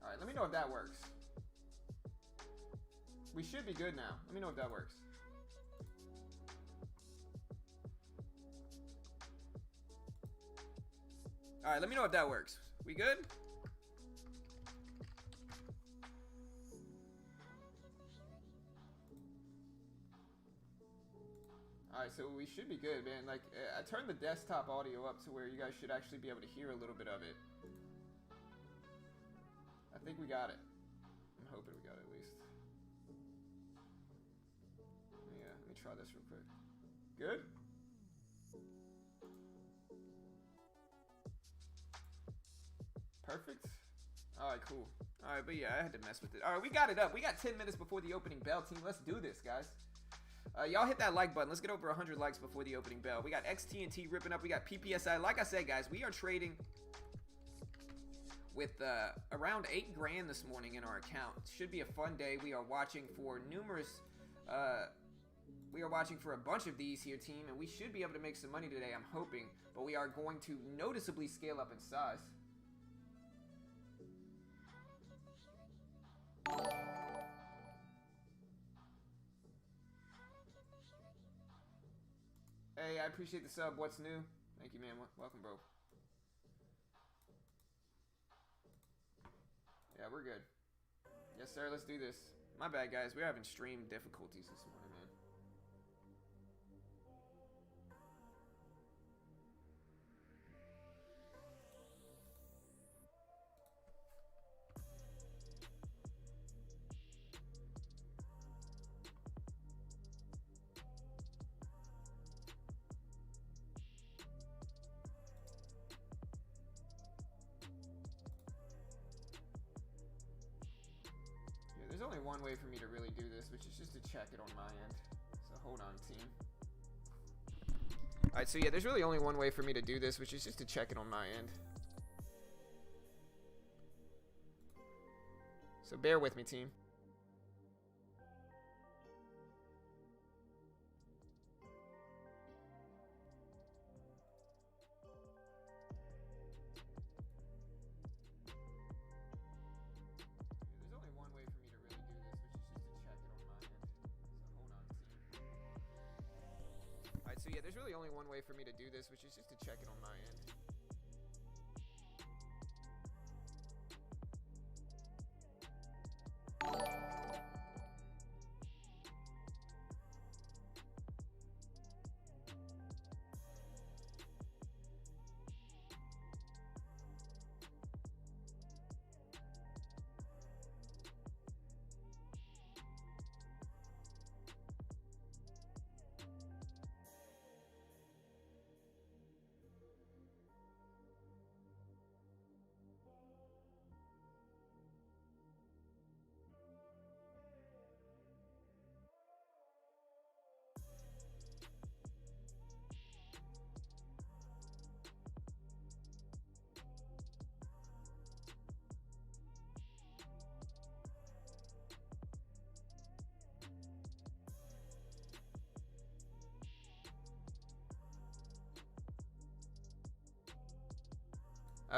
Alright, let me know if that works. We should be good now. Let me know if that works. Alright, let me know if that works. We good? Alright, so we should be good, man. Like, I turned the desktop audio up to where you guys should actually be able to hear a little bit of it. I think we got it. I'm hoping we got it at least. Yeah, let me try this real quick. Good? Perfect. Alright, cool. Alright, but yeah, I had to mess with it. Alright, we got it up. We got 10 minutes before the opening bell, team. Let's do this, guys. Y'all hit that like button. Let's get over 100 likes before the opening bell. We got XTNT ripping up. We got PPSI. Like I said, guys, we are trading with around 8 grand this morning in our account. Should be a fun day. We are watching for numerous... we are watching for a bunch of these here, team, and we should be able to make some money today, I'm hoping. But we are going to noticeably scale up in size. Hey, I appreciate the sub. What's new? Thank you, man. Welcome, bro. Yeah, we're good. Yes, sir. Let's do this. My bad, guys. We're having stream difficulties this morning, man. There's only one way for me to really do this, which is just to check it on my end. So hold on, team. Alright, so yeah, there's really only one way for me to do this, which is just to check it on my end. So bear with me, team. So yeah, there's really only one way for me to do this, which is just to check it on my end.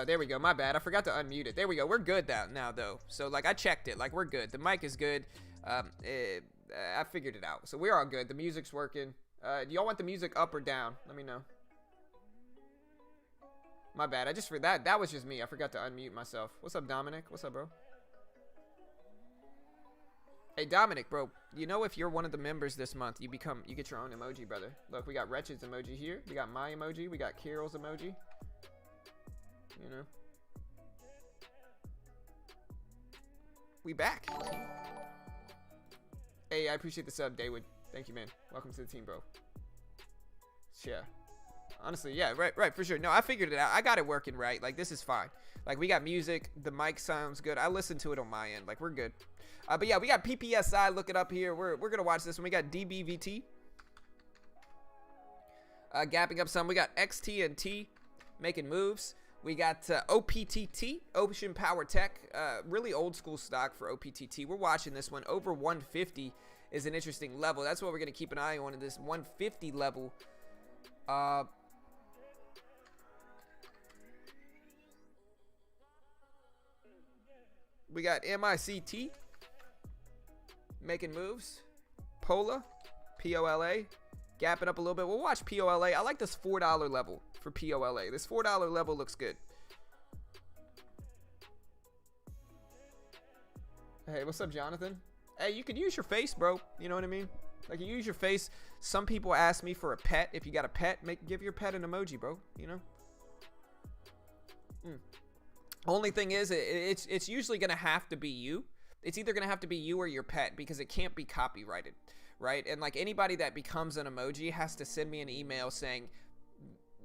There we go. My bad. I forgot to unmute it. There we go. We're good now, though. So, like, I checked it. Like, we're good. The mic is good. I figured it out. So, we're all good. The music's working. Do y'all want the music up or down? Let me know. My bad. That was just me. I forgot to unmute myself. What's up, Dominic? What's up, bro? Hey, Dominic, bro. You know, if you're one of the members this month, you get your own emoji, brother. Look, we got Wretched's emoji here. We got my emoji. We got Carol's emoji. You know, we back. Hey, I appreciate the sub, David. Thank you, man. Welcome to the team, bro. Yeah, honestly, yeah, right, for sure. No, I figured it out. I got it working right. Like, this is fine. Like, we got music. The mic sounds good. I listened to it on my end. Like, we're good. But yeah, we got PPSI. Look it up here. We're gonna watch this one. We got DBVT. Gapping up some. We got XT&T making moves. We got OPTT, Ocean Power Tech, really old school stock for OPTT. We're watching this one. Over 150 is an interesting level. That's what we're going to keep an eye on in this 150 level. We got MICT making moves. POLA, POLA, gapping up a little bit. We'll watch POLA. I like this $4 level for POLA. This $4 level looks good. Hey, what's up, Jonathan? Hey, you can use your face, bro. You know what I mean? Like, you use your face. Some people ask me for a pet. If you got a pet, give your pet an emoji, bro. You know? Only thing is, it's usually going to have to be you. It's either going to have to be you or your pet, because it can't be copyrighted, right? And, like, anybody that becomes an emoji has to send me an email saying,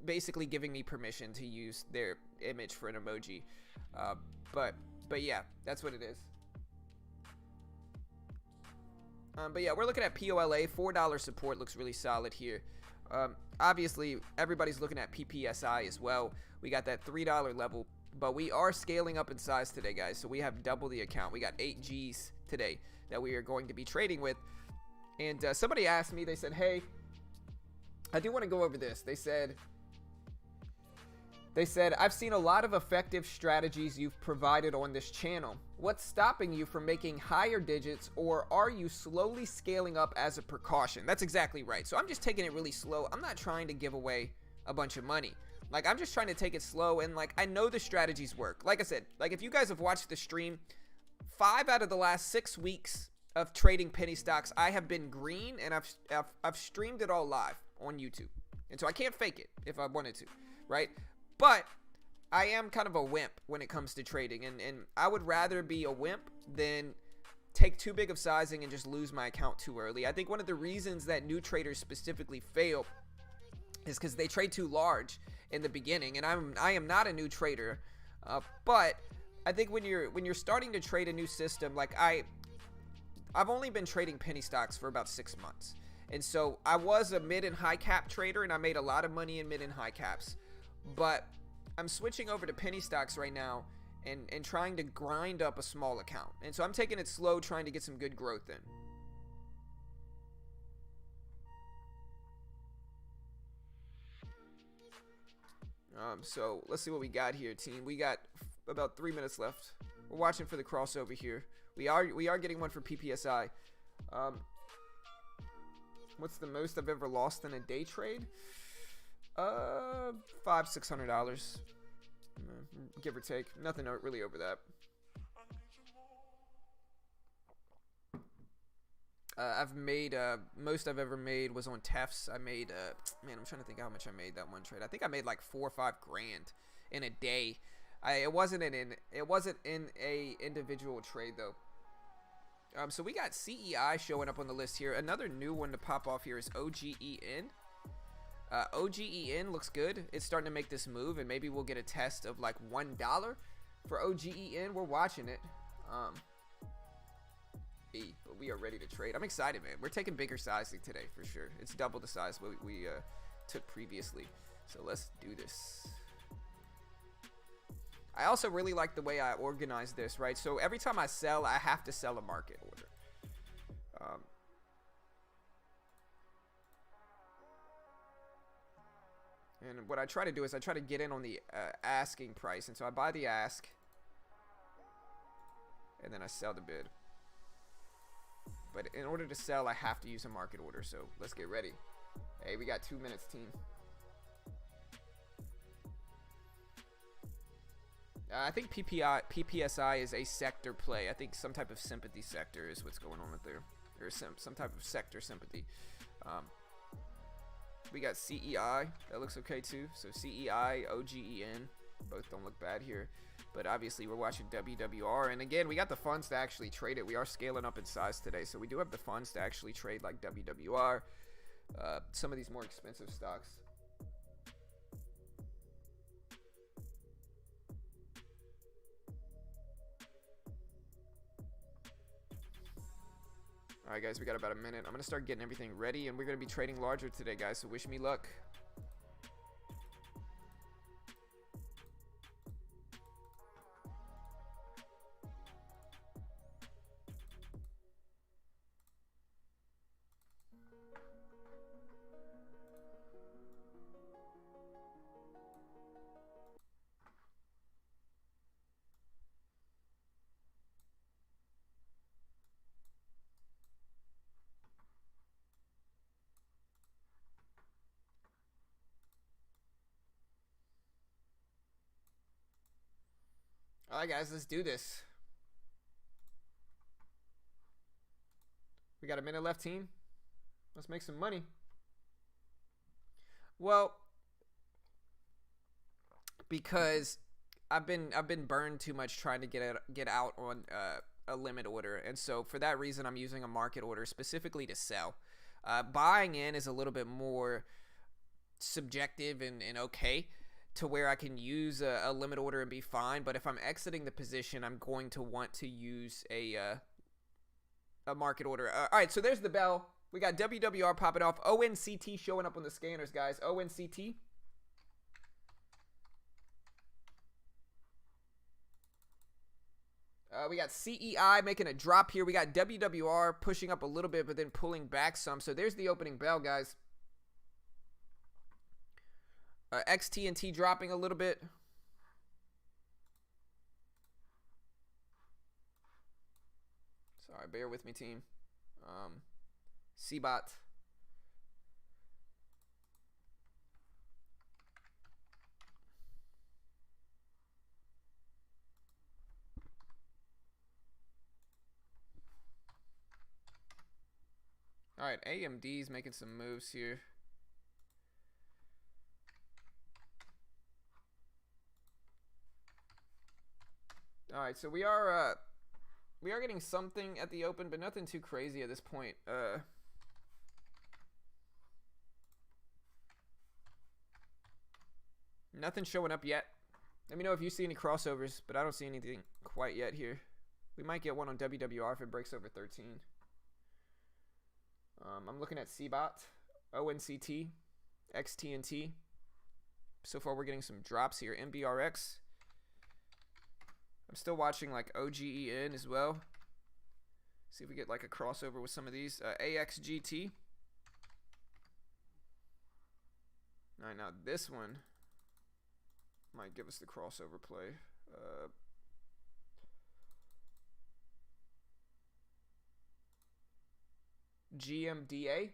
basically giving me permission to use their image for an emoji. But yeah, that's what it is. But yeah, we're looking at POLA. $4 support looks really solid here. Obviously, everybody's looking at PPSI as well. We got that $3 level, but we are scaling up in size today, guys. So we have double the account. We got 8 Gs today that we are going to be trading with. And somebody asked me, they said, hey, I do want to go over this. They said, I've seen a lot of effective strategies you've provided on this channel. What's stopping you from making higher digits, or are you slowly scaling up as a precaution? That's exactly right. So I'm just taking it really slow. I'm not trying to give away a bunch of money. Like, I'm just trying to take it slow, and like, I know the strategies work. Like I said, like, if you guys have watched the stream, 5 out of the last 6 weeks of trading penny stocks, I have been green, and I've streamed it all live on YouTube. And so I can't fake it if I wanted to, right? But I am kind of a wimp when it comes to trading, and I would rather be a wimp than take too big of sizing and just lose my account too early. I think one of the reasons that new traders specifically fail is because they trade too large in the beginning, and I am not a new trader, but I think when you're starting to trade a new system, like I've only been trading penny stocks for about 6 months, and so I was a mid and high cap trader, and I made a lot of money in mid and high caps, but I'm switching over to penny stocks right now and trying to grind up a small account, and so I'm taking it slow, trying to get some good growth in. So let's see what we got here, team. We got about 3 minutes left. We're watching for the crossover here. We are getting one for PPSI. What's the most I've ever lost in a day trade? $500-600, give or take. Nothing really over that. I've made most I've ever made was on Tefts. I made man, I'm trying to think how much I made that one trade. I think I made like 4 or 5 grand in a day. It wasn't in a individual trade though. So we got CEI showing up on the list here. Another new one to pop off here is OGEN. OGEN looks good. It's starting to make this move, and maybe we'll get a test of like $1 for OGEN. We're watching it. But we are ready to trade. I'm excited, man. We're taking bigger sizing today for sure. It's double the size we took previously. So let's do this. I also really like the way I organize this, right? So every time I sell, I have to sell a market order. And what I try to do is I try to get in on the asking price. And so I buy the ask, and then I sell the bid. But in order to sell, I have to use a market order. So let's get ready. Hey, we got 2 minutes, team. I think PPSI is a sector play. I think some type of sympathy sector is what's going on with there. Or some type of sector sympathy. We got CEI. That looks okay too. So CEI, OGEN. Both don't look bad here. But obviously we're watching WWR. And again, we got the funds to actually trade it. We are scaling up in size today. So we do have the funds to actually trade like WWR. Some of these more expensive stocks. Alright guys, we got about a minute. I'm going to start getting everything ready, and we're going to be trading larger today, guys, so wish me luck. Alright guys, let's do this. We got a minute left, team. Let's make some money. Well, because I've been burned too much trying to get out on a limit order, and so for that reason I'm using a market order specifically to sell. Buying in is a little bit more subjective and okay, to where I can use a limit order and be fine. But if I'm exiting the position, I'm going to want to use a market order. All right, so there's the bell. We got WWR popping off. ONCT showing up on the scanners, guys. ONCT. We got CEI making a drop here. We got WWR pushing up a little bit, but then pulling back some. So there's the opening bell, guys. XTNT dropping a little bit. Sorry, bear with me, team. CBOT. All right, AMD's making some moves here. All right, so we are getting something at the open, but nothing too crazy at this point. Nothing showing up yet. Let me know if you see any crossovers, but I don't see anything quite yet here. We might get one on WWR if it breaks over 13. I'm looking at CBOT, ONCT, XTNT. So far we're getting some drops here. MBRX. I'm still watching like OGEN as well. See if we get like a crossover with some of these. AXGT. All right, now this one might give us the crossover play. GMDA.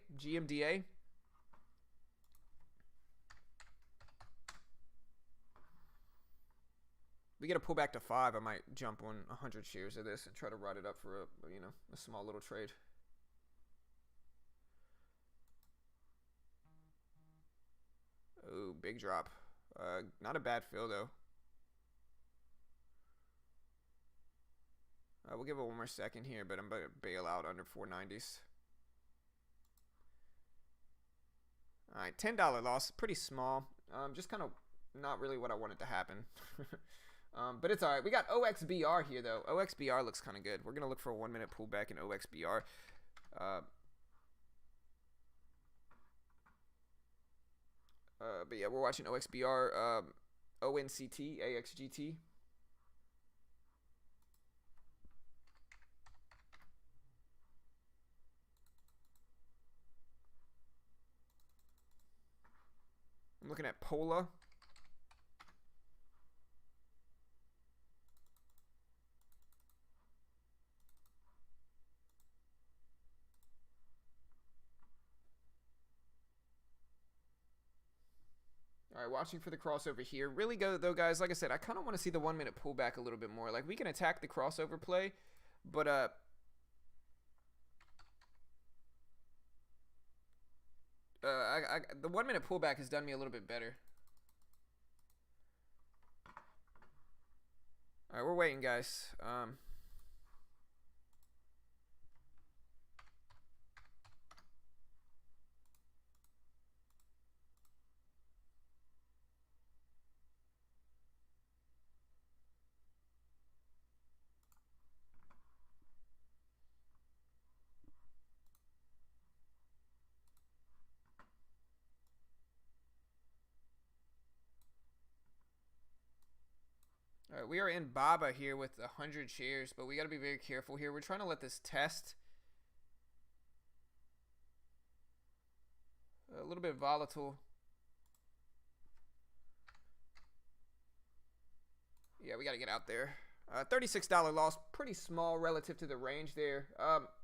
We get a pull back to 5. I might jump on 100 shares of this and try to ride it up for a small little trade. Oh, big drop. Not a bad fill though. We'll give it one more second here, but I'm about to bail out under 490s. All right, $10 loss, pretty small. Just kind of not really what I wanted to happen. But it's all right. We got OXBR here, though. OXBR looks kind of good. We're going to look for a 1 minute pullback in OXBR. But yeah, we're watching OXBR, ONCT, AXGT. I'm looking at Pola. All right, watching for the crossover here. Really go though, guys. Like I said, I kind of want to see the 1 minute pullback a little bit more. Like we can attack the crossover play, but the 1 minute pullback has done me a little bit better. All right, we're waiting, guys. All right, we are in BABA here with 100 shares, but we got to be very careful here. We're trying to let this test. A little bit volatile. Yeah, we got to get out there. $36 loss, pretty small relative to the range there.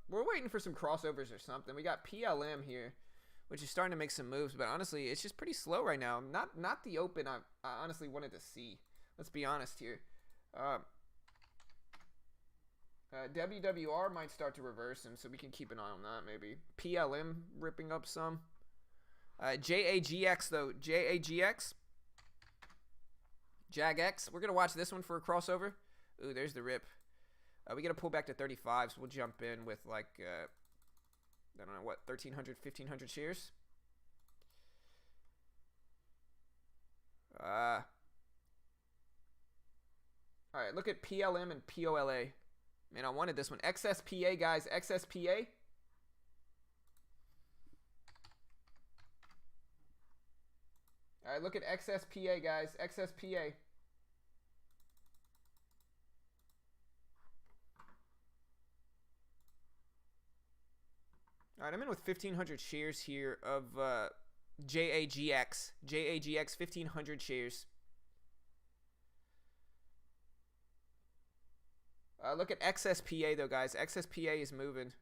We're waiting for some crossovers or something. We got PLM here, which is starting to make some moves, but honestly, it's just pretty slow right now. Not the open I honestly wanted to see. Let's be honest here. WWR might start to reverse him, so we can keep an eye on that maybe. PLM ripping up some. JAGX though. JAGX. JAGX. We're going to watch this one for a crossover. Ooh, there's the rip. We get a pull back to 35, so we'll jump in with like, I don't know, what, 1,300, 1,500 shares? All right, look at PLM and POLA. Man, I wanted this one. XSPA, guys. XSPA. All right, look at XSPA, guys. XSPA. All right, I'm in with 1,500 shares here of JAGX. JAGX, 1,500 shares. Look at XSPA, though, guys. XSPA is moving.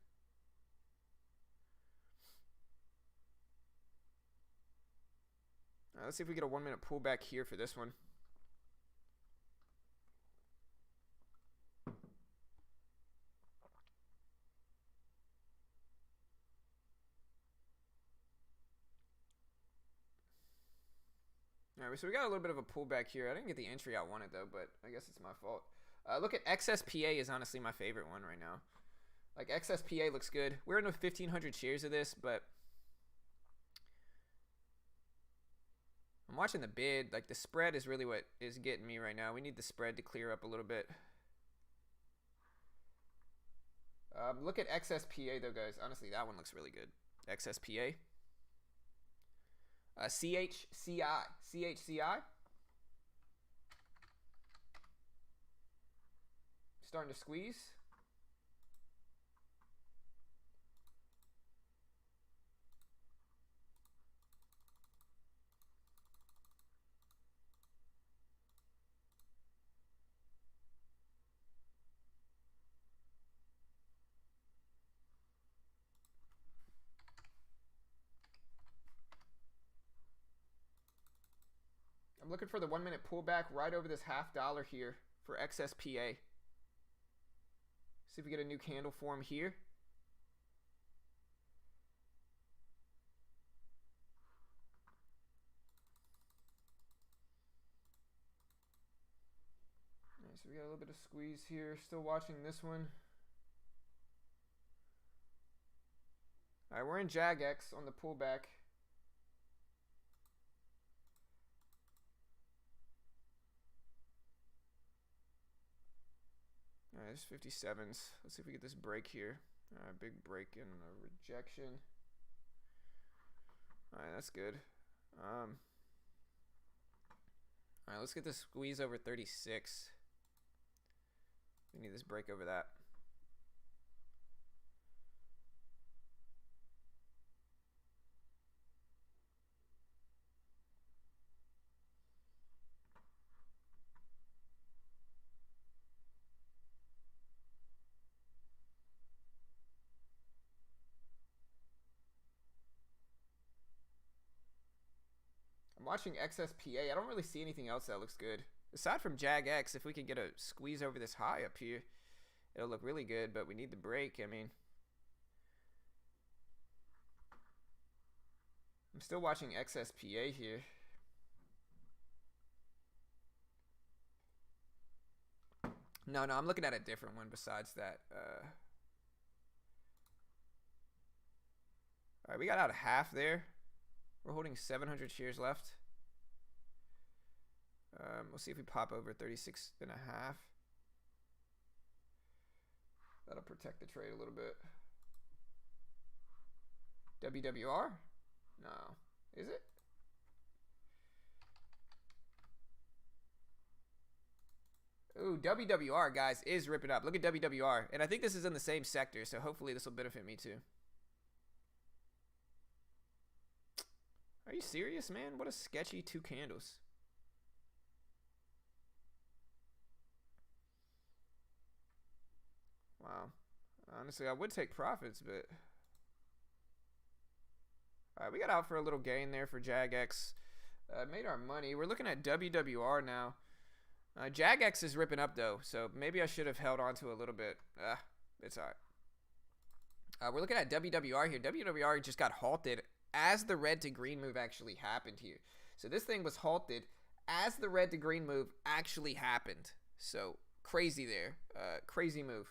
Let's see if we get a 1 minute pullback here for this one. All right, so we got a little bit of a pullback here. I didn't get the entry I wanted though, but I guess it's my fault. Look at XSPA is honestly my favorite one right now. Like XSPA looks good. We're in 1,500 shares of this, but I'm watching the bid. Like the spread is really what is getting me right now. We need the spread to clear up a little bit. Look at XSPA though, guys. Honestly, that one looks really good. XSPA. CHCI. Starting to squeeze. I'm looking for the 1 minute pullback right over this $0.50 here for XSPA. See if we get a new candle form here. All right, so we got a little bit of squeeze here. Still watching this one. All right, we're in JAGX on the pullback. All right, there's 57s. Let's see if we get this break here. All right, big break and a rejection. All right, that's good. All right, let's get this squeeze over 36. We need this break over that. I'm watching XSPA. I don't really see anything else that looks good. Aside from JAGX, if we can get a squeeze over this high up here, it'll look really good, but we need the break. I mean, I'm still watching XSPA here. No, I'm looking at a different one besides that. All right, we got out a half there. We're holding 700 shares left. We'll see if we pop over 36 and a half. That'll protect the trade a little bit. WWR? No. Is it? Ooh, WWR, guys, is ripping up. Look at WWR. And I think this is in the same sector, so hopefully this will benefit me too. Are you serious, man? What a sketchy 2 candles. Wow. Honestly, I would take profits, but... All right, we got out for a little gain there for JAGX. Made our money. We're looking at WWR now. JAGX is ripping up, though, so maybe I should have held on to a little bit. It's all right. We're looking at WWR here. WWR just got halted as the red to green move actually happened here. So this thing was halted as the red to green move actually happened. So crazy there. Crazy move.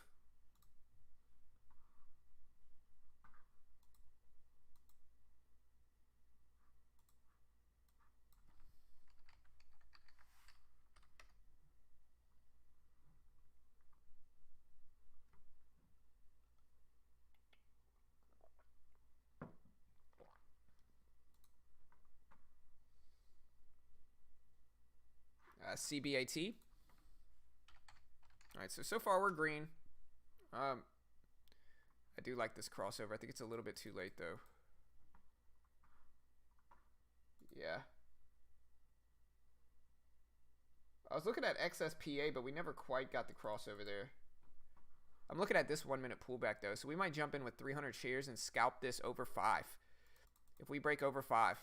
CBAT. All right, so far we're green. I do like this crossover. I think it's a little bit too late though. Yeah. I was looking at XSPA, but we never quite got the crossover there. I'm looking at this 1 minute pullback though, so we might jump in with 300 shares and scalp this over 5. If we break over 5.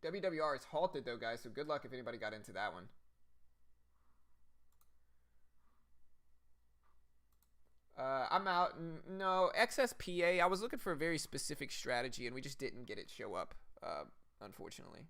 WWR is halted though, guys, so good luck if anybody got into that one. I'm out. No, XSPA. I was looking for a very specific strategy, and we just didn't get it show up, unfortunately.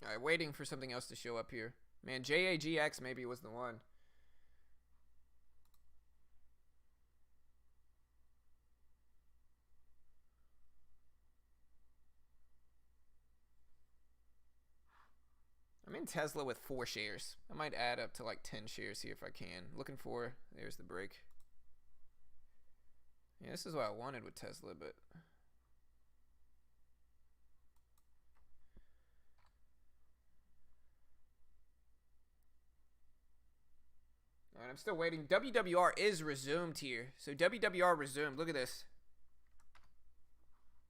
All right, waiting for something else to show up here. Man, JAGX maybe was the one. I'm in Tesla with 4 shares. I might add up to like 10 shares here if I can. Looking for, there's the break. Yeah, this is what I wanted with Tesla, but... Alright, I'm still waiting. WWR is resumed here. So WWR resumed. Look at this.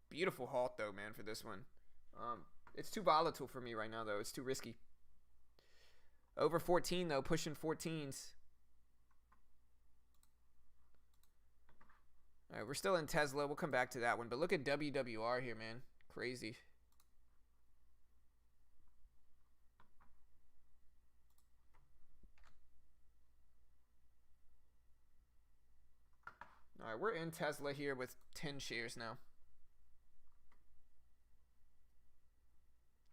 Beautiful halt, though, man, for this one. It's too volatile for me right now, though. It's too risky. Over 14, though. Pushing 14s. Alright, we're still in Tesla. We'll come back to that one. But look at WWR here, man. Crazy. Alright, we're in Tesla here with 10 shares now.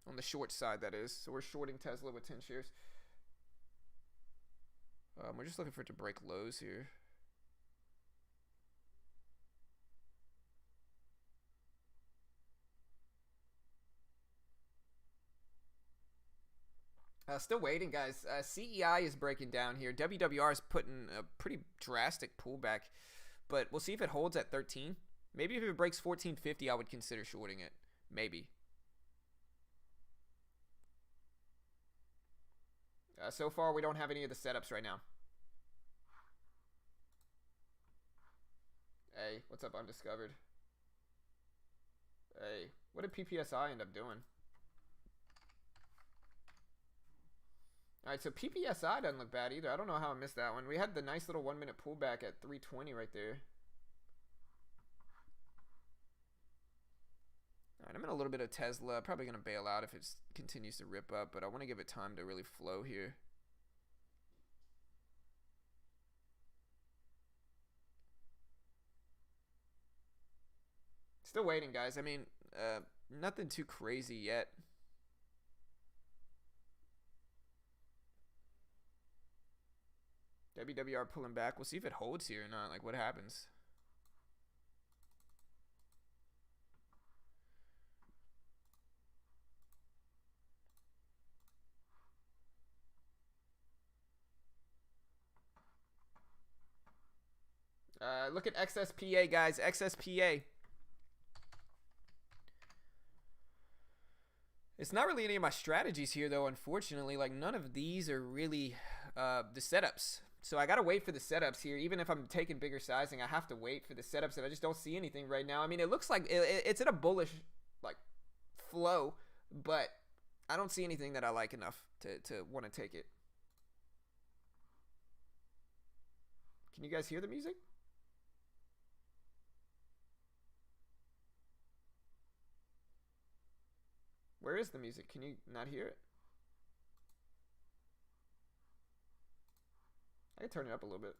On the short side, that is. So we're shorting Tesla with 10 shares. We're just looking for it to break lows here. Still waiting, guys. CEI is breaking down here. WWR is putting a pretty drastic pullback. But we'll see if it holds at 13. Maybe if it breaks 1450, I would consider shorting it. Maybe. So far, we don't have any of the setups right now. Hey, what's up, Undiscovered? Hey, what did PPSI end up doing? Alright, so PPSI doesn't look bad either. I don't know how I missed that one. We had the nice little 1 minute pullback at 320 right there. Alright, I'm in a little bit of Tesla. Probably going to bail out if it continues to rip up, but I want to give it time to really flow here. Still waiting, guys. I mean, nothing too crazy yet. WWR pulling back. We'll see if it holds here or not. Like, what happens? Look at XSPA, guys. XSPA. It's not really any of my strategies here, though, unfortunately. Like, none of these are really the setups. So I got to wait for the setups here. Even if I'm taking bigger sizing, I have to wait for the setups, and I just don't see anything right now. I mean, it looks like it's in a bullish, like, flow, but I don't see anything that I like enough to want to take it. Can you guys hear the music? Where is the music? Can you not hear it? I can turn it up a little bit.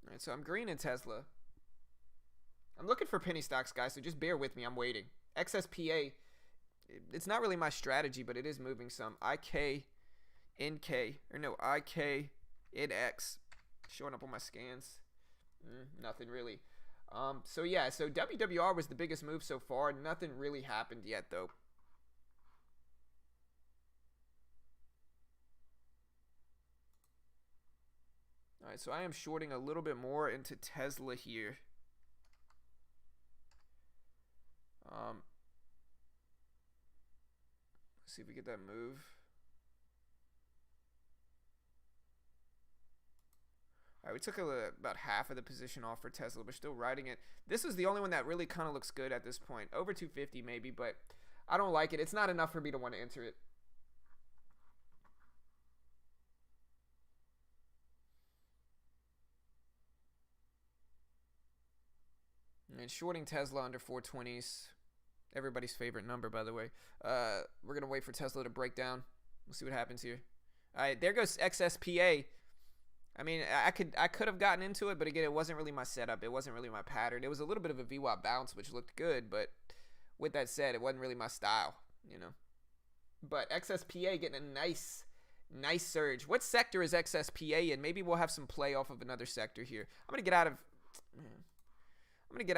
All right, so I'm green in Tesla. I'm looking for penny stocks, guys, so just bear with me. I'm waiting. XSPA, it's not really my strategy, but it is moving some. IK, NK, or no, IK, NX, showing up on my scans. Nothing really. So yeah, so WWR was the biggest move so far. Nothing really happened yet, though. Alright, so I am shorting a little bit more into Tesla here. Let's see if we get that move. Alright, we took about half of the position off for Tesla. We're still riding it. This is the only one that really kind of looks good at this point. Over 250 maybe, but I don't like it. It's not enough for me to want to enter it. And shorting Tesla under 420s. Everybody's favorite number, by the way. We're going to wait for Tesla to break down. We'll see what happens here. All right, there goes XSPA. I mean, I could have gotten into it, but again, it wasn't really my setup. It wasn't really my pattern. It was a little bit of a VWAP bounce, which looked good, but with that said, it wasn't really my style, you know. But XSPA getting a nice surge. What sector is XSPA in? Maybe we'll have some play off of another sector here. I'm going to get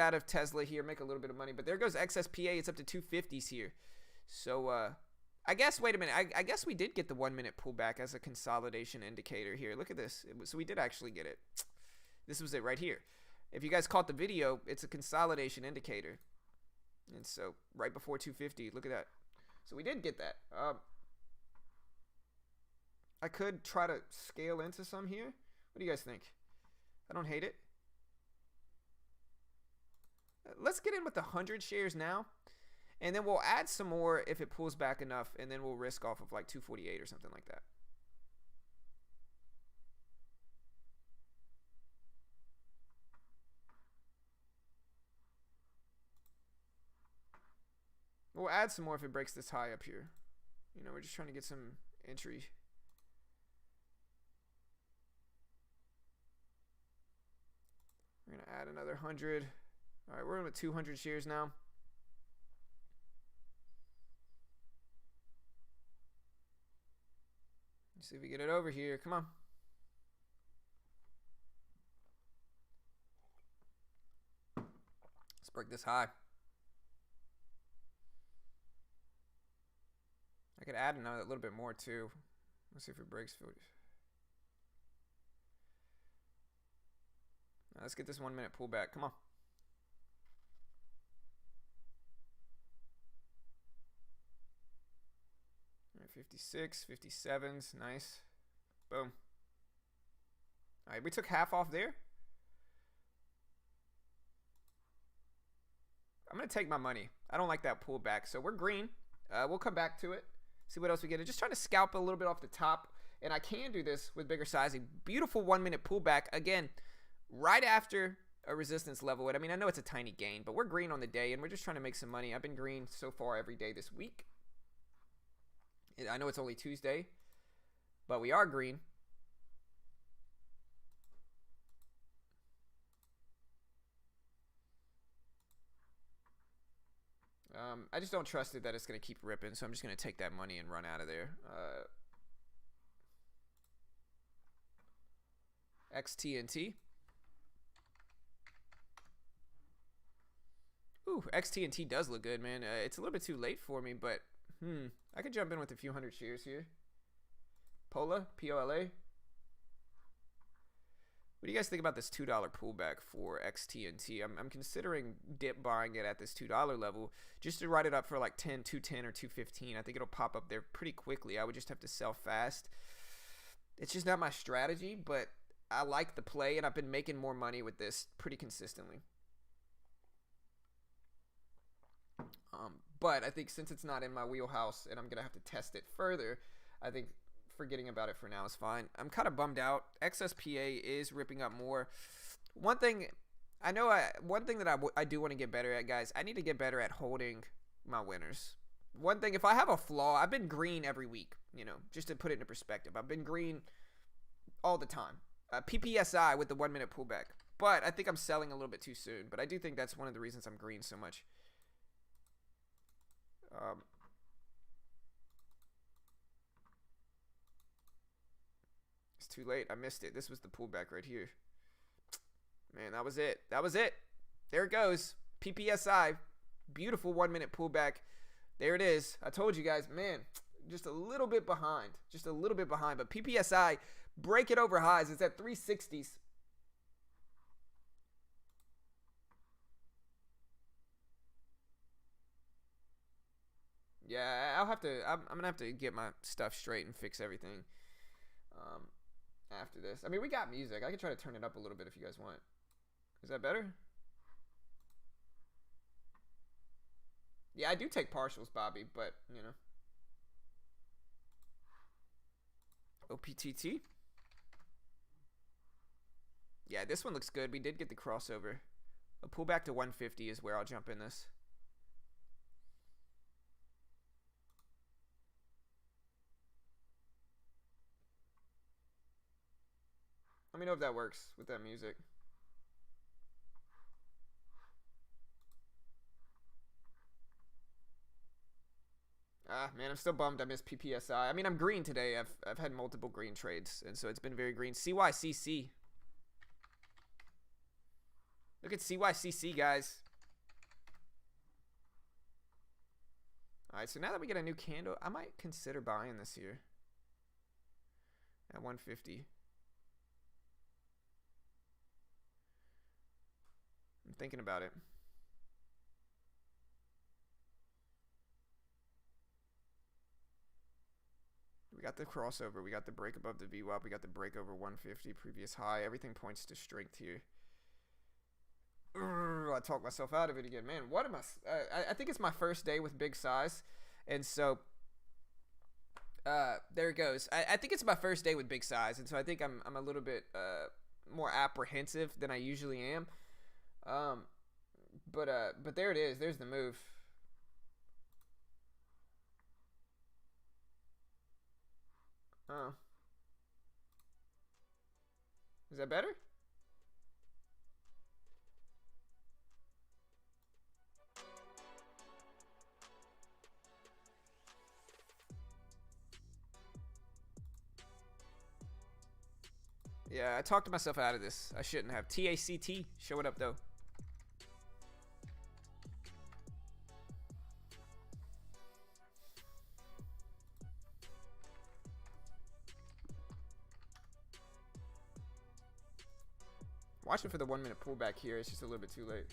out of Tesla here, make a little bit of money, but there goes XSPA. It's up to 250s here. So, I guess, wait a minute. I guess we did get the 1 minute pullback as a consolidation indicator here. Look at this. So we did actually get it. This was it right here. If you guys caught the video, it's a consolidation indicator. And so right before 250, look at that. So we did get that. I could try to scale into some here. What do you guys think? I don't hate it. Let's get in with the 100 shares now. And then we'll add some more if it pulls back enough, and then we'll risk off of like 248 or something like that. We'll add some more if it breaks this high up here. You know, we're just trying to get some entry. We're going to add another 100. All right, we're in with 200 shares now. Let's see if we get it over here. Come on. Let's break this high. I could add another little bit more too. Let's see if it breaks. Now let's get this 1 minute pullback. Come on. All right, 56, 57s, nice. Boom. All right, we took half off there. I'm going to take my money. I don't like that pullback, so we're green. We'll come back to it, see what else we get. Just trying to scalp a little bit off the top, and I can do this with bigger sizing. Beautiful 1 minute pullback. Again, right after a resistance level. I mean, I know it's a tiny gain, but we're green on the day, and we're just trying to make some money. I've been green so far every day this week. I know it's only Tuesday, but we are green. I just don't trust it that it's going to keep ripping, so I'm just going to take that money and run out of there. XTNT. Ooh, XTNT does look good, man. It's a little bit too late for me, but I could jump in with a few hundred shares here. Pola, P-O-L-A. What do you guys think about this $2 pullback for XTNT? I'm considering dip buying it at this $2 level just to write it up for like 210 or 215. I think it'll pop up there pretty quickly. I would just have to sell fast. It's just not my strategy, but I like the play, and I've been making more money with this pretty consistently. But I think since it's not in my wheelhouse and I'm going to have to test it further, I think forgetting about it for now is fine. I'm kind of bummed out. XSPA is ripping up more. One thing that I do want to get better at, guys, I need to get better at holding my winners. One thing, if I have a flaw, I've been green every week, you know, just to put it into perspective. I've been green all the time. PPSI with the 1 minute pullback. But I think I'm selling a little bit too soon. But I do think that's one of the reasons I'm green so much. It's too late. I missed it. This was the pullback right here. Man, that was it. That was it. There it goes. PPSI. Beautiful 1 minute pullback. There it is. I told you guys, man, just a little bit behind. Just a little bit behind. But PPSI, break it over highs. It's at 360s. Yeah, I'm gonna have to get my stuff straight and fix everything after this. I mean, we got music. I can try to turn it up a little bit if you guys want. Is that better? Yeah, I do take partials, Bobby, but, you know. OPTT. Yeah, this one looks good. We did get the crossover. A pullback to 150 is where I'll jump in this. Let me know if that works with that music. Ah, man, I'm still bummed I missed PPSI. I mean, I'm green today. I've had multiple green trades, and so it's been very green. CYCC. Look at CYCC, guys. All right, so now that we get a new candle, I might consider buying this here at 150. I'm thinking about it. We got the crossover. We got the break above the VWAP. We got the break over 150, previous high. Everything points to strength here. I talked myself out of it again. Man, what am I think it's my first day with big size. And so, there it goes. I think it's my first day with big size. And so I think I'm a little bit more apprehensive than I usually am. But there it is. There's the move. Oh. Is that better? Yeah, I talked myself out of this. I shouldn't have. TACT. Show it up, though. Watching for the 1 minute pullback here. It's just a little bit too late.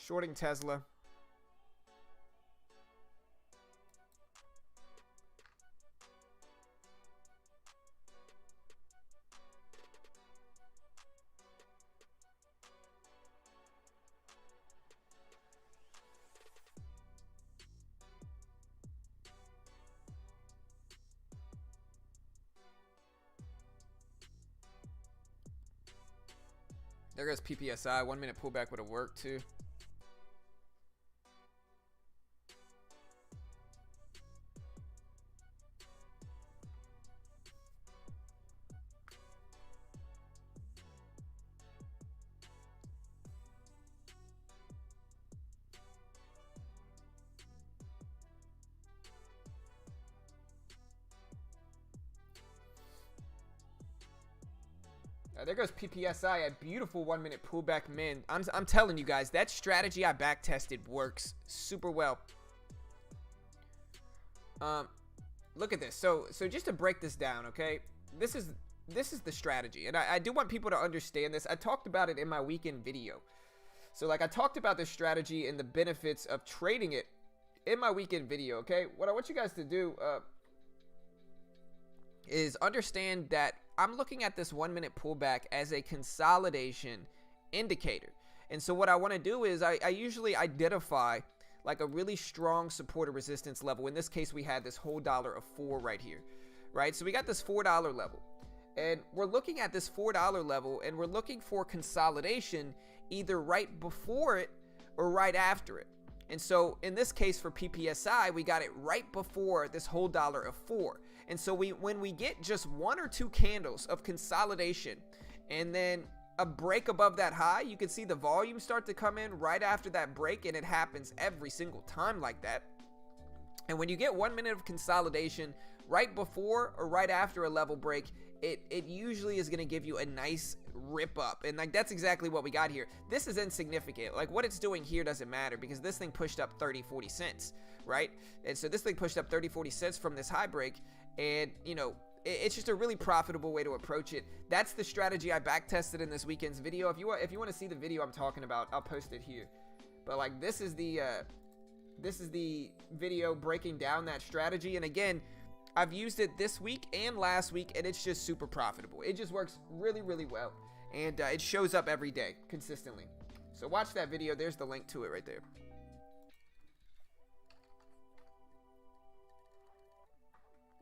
Shorting Tesla. There goes PPSI. 1 minute pullback would have worked too. There goes PPSI, a beautiful 1 minute pullback. Man, I'm telling you guys, that strategy I back tested works super well. Look at this. So just to break this down, okay? This is the strategy, and I do want people to understand this. I talked about it in my weekend video. So like I talked about this strategy and the benefits of trading it in my weekend video, okay? What I want you guys to do is understand that I'm looking at this 1 minute pullback as a consolidation indicator. And so what I want to do is I usually identify like a really strong support or resistance level. In this case, we had this whole dollar of 4 right here, right? So we got this $4 level, and we're looking at this $4 level, and we're looking for consolidation either right before it or right after it. And so in this case for PPSI, we got it right before this whole dollar of 4. And so when we get just 1 or 2 candles of consolidation and then a break above that high, you can see the volume start to come in right after that break, and it happens every single time like that. And when you get 1 minute of consolidation right before or right after a level break, it usually is going to give you a nice rip up. And like that's exactly what we got here. This is insignificant. Like what it's doing here doesn't matter because this thing pushed up 30-40 cents, right? And so this thing pushed up 30-40 cents from this high break, and you know, it's just a really profitable way to approach it. That's the strategy I back tested in this weekend's video. If you want to see the video I'm talking about, I'll post it here. But like this is the video breaking down that strategy. And again, I've used it this week and last week, and it's just super profitable. It just works really, really well, and it shows up every day consistently. So watch that video. There's the link to it right there.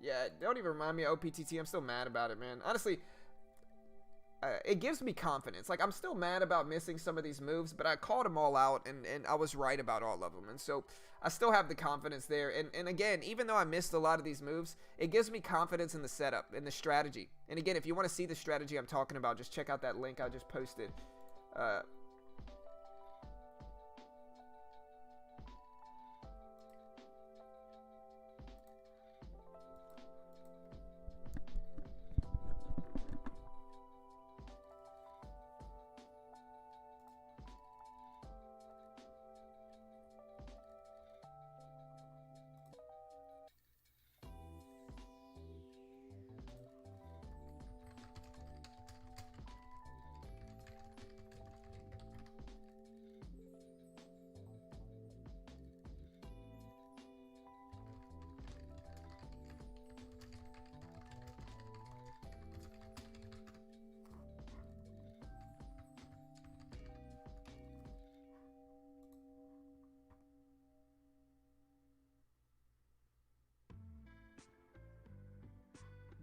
Yeah, don't even remind me of OPTT. I'm still mad about it, man. Honestly, it gives me confidence. Like, I'm still mad about missing some of these moves, but I called them all out, and I was right about all of them. And so I still have the confidence there. And again, even though I missed a lot of these moves, it gives me confidence in the setup, in the strategy. And again, if you want to see the strategy I'm talking about, just check out that link I just posted.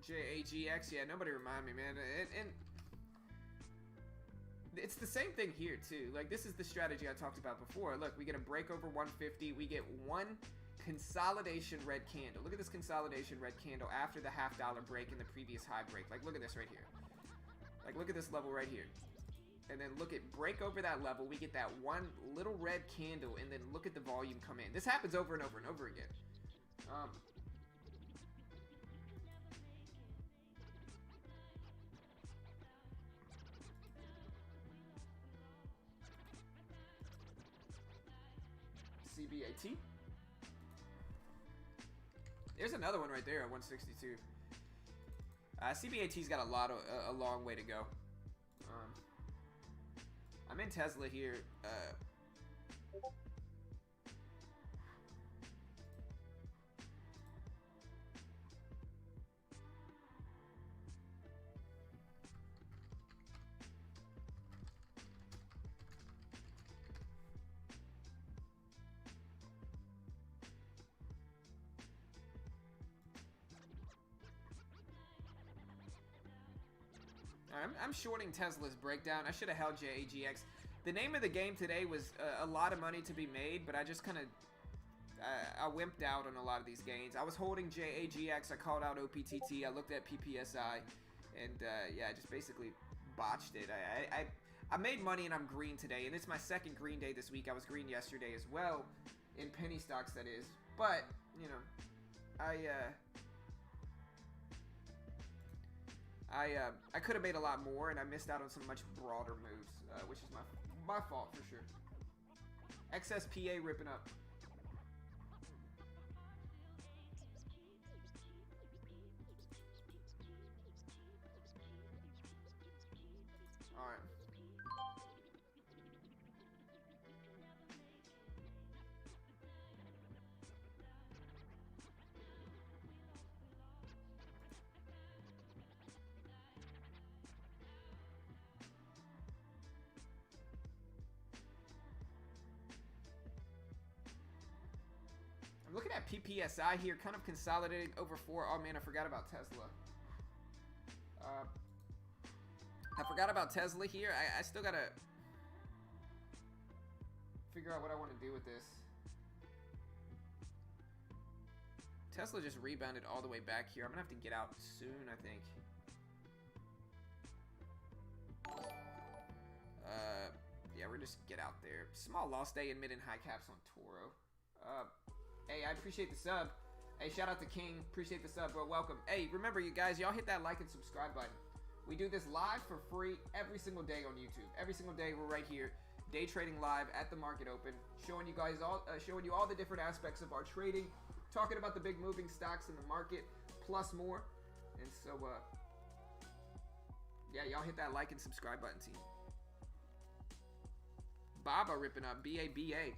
JAGX, yeah, nobody remind me, man. And it's the same thing here too. Like this is the strategy I talked about before. Look, we get a break over 150. We get one consolidation red candle. Look at this consolidation red candle after the $half break in the previous high break. Like look at this right here. Like look at this level right here. And then look at break over that level. We get that one little red candle, and then look at the volume come in. This happens over and over and over again. CBAT. There's another one right there at 162. CBAT's got a long way to go. I'm in Tesla here. I'm shorting Tesla's breakdown. I should have held JAGX. The name of the game today was a lot of money to be made, but I just kind of I wimped out on a lot of these gains. I was holding JAGX. I called out OPTT. I looked at PPSI, and yeah, I just basically botched it. I made money, and I'm green today, and it's my second green day this week. I was green yesterday as well, in penny stocks, that is. But you know, I could have made a lot more, and I missed out on some much broader moves, which is my fault for sure. XSPA ripping up. All right. Looking at PPSI here, kind of consolidating over 4. Oh man, I forgot about Tesla. I forgot about Tesla here. I still gotta figure out what I want to do with this. Tesla just rebounded all the way back here. I'm gonna have to get out soon, I think. Yeah, we're just get out there. Small loss day in mid and high caps on Toro. Hey, I appreciate the sub. Hey, shout out to King. Appreciate the sub, bro. Welcome. Hey, remember, you guys, y'all hit that like and subscribe button. We do this live for free every single day on YouTube. Every single day, we're right here, day trading live at the market open, showing you guys all, showing you all the different aspects of our trading, talking about the big moving stocks in the market, plus more. And so, yeah, y'all hit that like and subscribe button, team. Baba ripping up, B-A-B-A.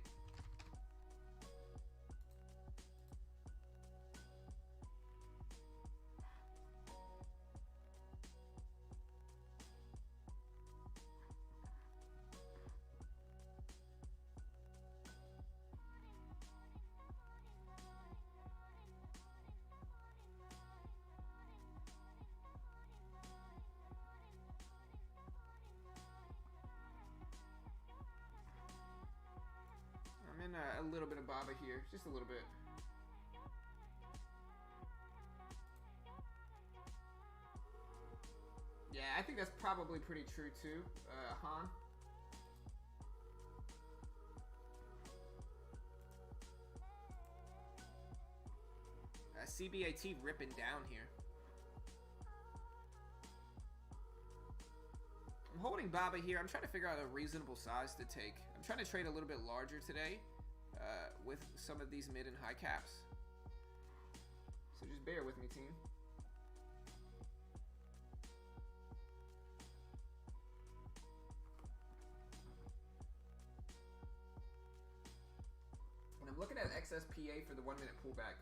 I'm in a little bit of Baba here, just a little bit. Yeah, I think that's probably pretty true too, Han. CBAT ripping down here. I'm holding Baba here. I'm trying to figure out a reasonable size to take. I'm trying to trade a little bit larger today with some of these mid and high caps. So just bear with me, team. And I'm looking at XSPA for the 1 minute pullback.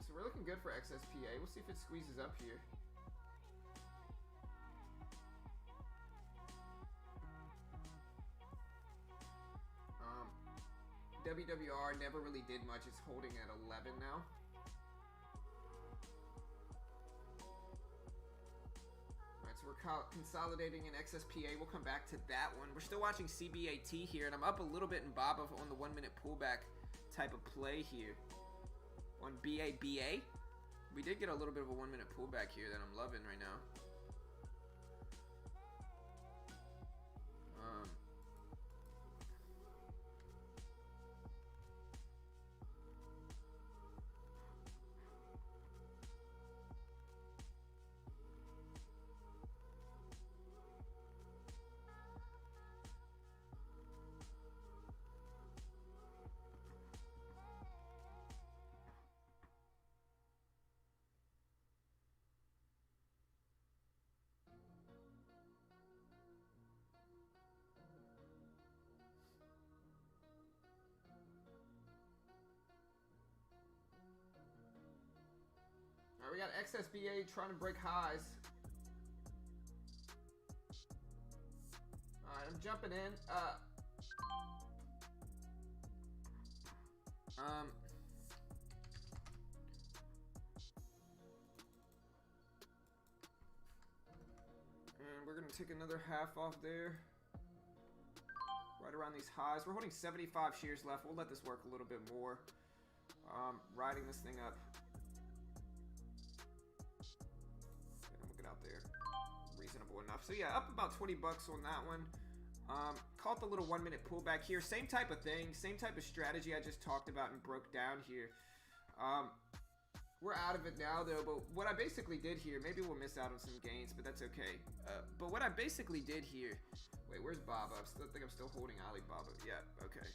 So we're looking good for XSPA. We'll see if it squeezes up here. WWR never really did much. It's holding at 11 now. Alright, so we're consolidating in XSPA. We'll come back to that one. We're still watching CBAT here, and I'm up a little bit in Baba on the 1 minute pullback type of play here. On BABA, we did get a little bit of a 1 minute pullback here that I'm loving right now. Alright, we got XSBA trying to break highs. Alright, I'm jumping in. And we're gonna take another half off there. Right around these highs. We're holding 75 shares left. We'll let this work a little bit more. Riding this thing up. Out there, reasonable enough. So yeah, up about 20 bucks on that one. Caught the little 1 minute pullback here. Same type of thing, same type of strategy I just talked about and broke down here. We're out of it now though, but what I basically did here, maybe we'll miss out on some gains, but that's okay. But what I basically did here, wait, where's Baba? I think I'm still holding Alibaba. Yeah, okay.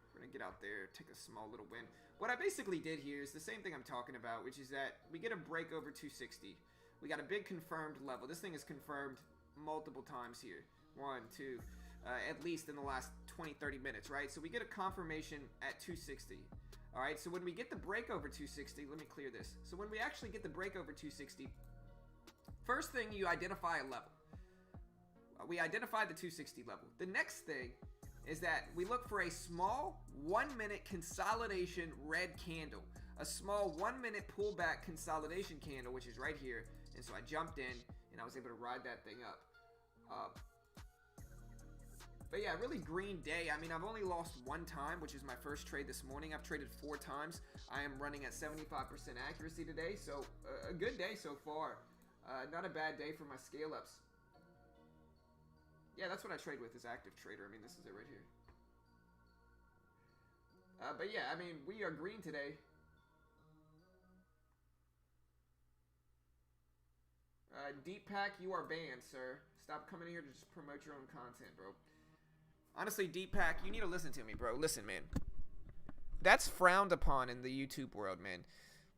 We're gonna get out there, take a small little win. What I basically did here is the same thing I'm talking about, which is that we get a break over 260. We got a big confirmed level. This thing is confirmed multiple times here. 1, 2, at least in the last 20-30 minutes, right? So we get a confirmation at 260. All right, so when we get the break over 260, let me clear this. So when we actually get the break over 260, first thing, you identify a level. We identified the 260 level. The next thing is that we look for a small 1 minute consolidation red candle, a small 1 minute pullback consolidation candle, which is right here. And so I jumped in and I was able to ride that thing up. Uh, but yeah, really green day. I mean, I've only lost one time, which is my first trade this morning. I've traded 4 times. I am running at 75% accuracy today, so a good day so far. Not a bad day for my scale ups. Yeah, that's what I trade with is Active Trader. I mean, this is it right here. But yeah, I mean, we are green today. Deep Pack, you are banned, sir. Stop coming here to just promote your own content, bro. Honestly, Deep Pack, you need to listen to me, bro. Listen, man. That's frowned upon in the YouTube world, man.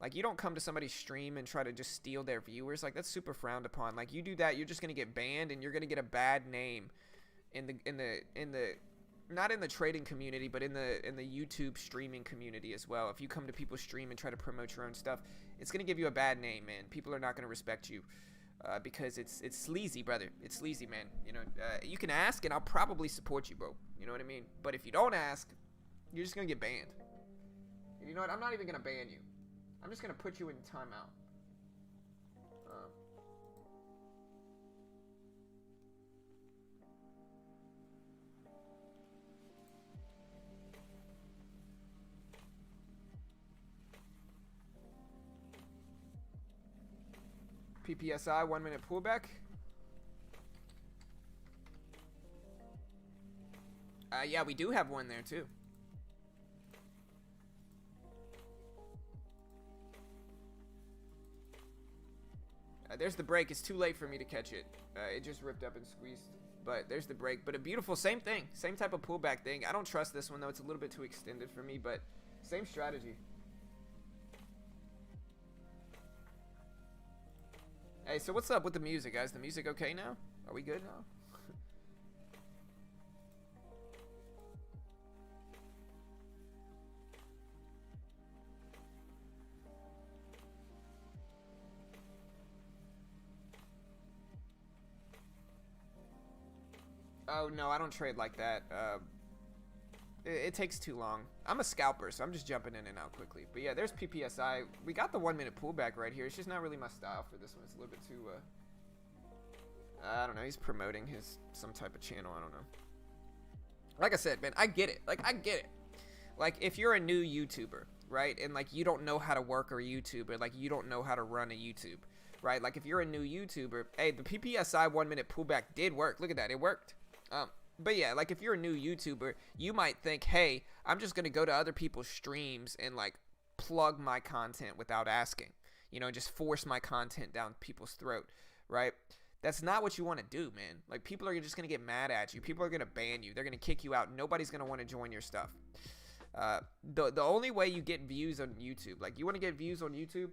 Like, you don't come to somebody's stream and try to just steal their viewers. Like, that's super frowned upon. Like, you do that, you're just gonna get banned, and you're gonna get a bad name in the not in the trading community, but in the YouTube streaming community as well. If you come to people's stream and try to promote your own stuff, it's gonna give you a bad name, man. People are not gonna respect you. Because it's sleazy, brother. It's sleazy, man. You know, you can ask, and I'll probably support you, bro. You know what I mean? But if you don't ask, you're just gonna get banned. And you know what? I'm not even gonna ban you. I'm just gonna put you in timeout. PPSI 1 minute pullback. Yeah, we do have one there too. There's the break. It's too late for me to catch it. It just ripped up and squeezed. But there's the break. But a beautiful, same thing. Same type of pullback thing. I don't trust this one though. It's a little bit too extended for me, but same strategy. Hey, so what's up with the music, guys? The music okay now? Are we good now? Oh, no, I don't trade like that. It takes too long. I'm a scalper, so I'm just jumping in and out quickly. But yeah, there's PPSI. We got the 1 minute pullback right here. It's just not really my style for this one. It's a little bit too, I don't know. He's promoting some type of channel. I don't know. Like I said, man, I get it. Like, I get it. Like, if you're a new YouTuber, right? And, like, you don't know how to work a YouTube, or, like, you don't know how to run a YouTube, right? Like, if you're a new YouTuber, hey, the PPSI 1 minute pullback did work. Look at that. It worked. But yeah, like if you're a new YouTuber, you might think, hey, I'm just going to go to other people's streams and like plug my content without asking, you know, just force my content down people's throat, right? That's not what you want to do, man. Like people are just going to get mad at you. People are going to ban you. They're going to kick you out. Nobody's going to want to join your stuff. The only way you get views on YouTube, like you want to get views on YouTube,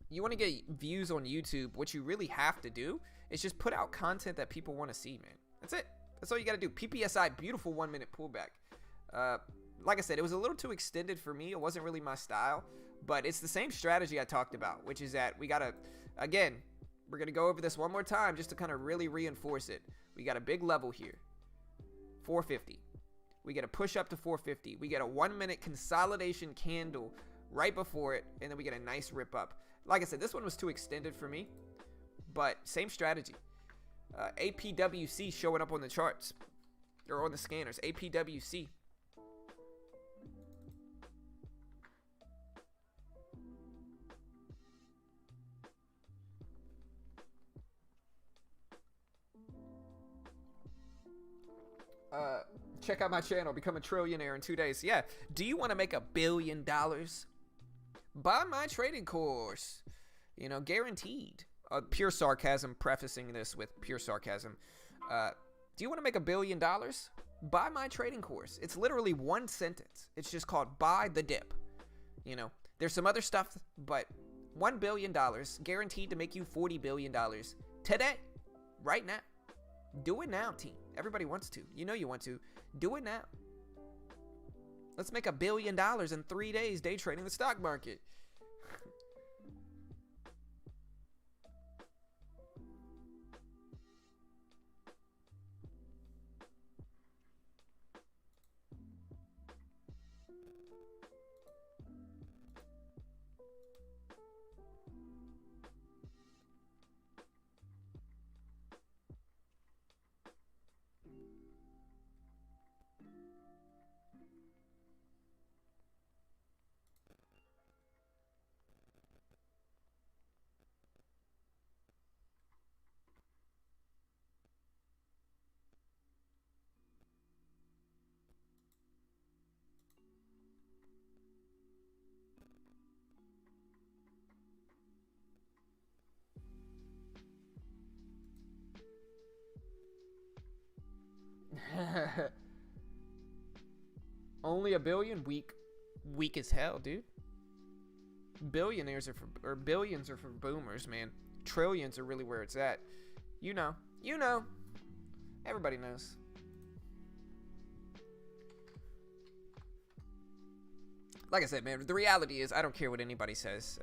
you want to get views on YouTube, what you really have to do is just put out content that people want to see, man. That's it. That's all you got to do. PPSI, beautiful 1 minute pullback. Like I said, it was a little too extended for me. It wasn't really my style, but it's the same strategy I talked about, which is that we got to, again, we're going to go over this one more time just to kind of really reinforce it. We got a big level here, 450. We get a push up to 450. We get a 1 minute consolidation candle right before it, and then we get a nice rip up. Like I said, this one was too extended for me, but same strategy. APWC showing up on the charts, or on the scanners. APWC. Check out my channel, become a trillionaire in 2 days. Yeah, do you want to make $1 billion? Buy my trading course, you know, guaranteed. Pure sarcasm, prefacing this with pure sarcasm. Do you want to make $1 billion? Buy my trading course. It's literally one sentence. It's just called buy the dip. You know, there's some other stuff, but $1 billion guaranteed to make you $40 billion today, right now. Do it now, team. Everybody wants to. You know you want to. Do it now. Let's make $1 billion in 3 days day trading the stock market. Only a billion? Weak as hell, dude. Billionaires are or billions are for boomers, man. Trillions are really where it's at. You know. Everybody knows. Like I said, man, the reality is I don't care what anybody says.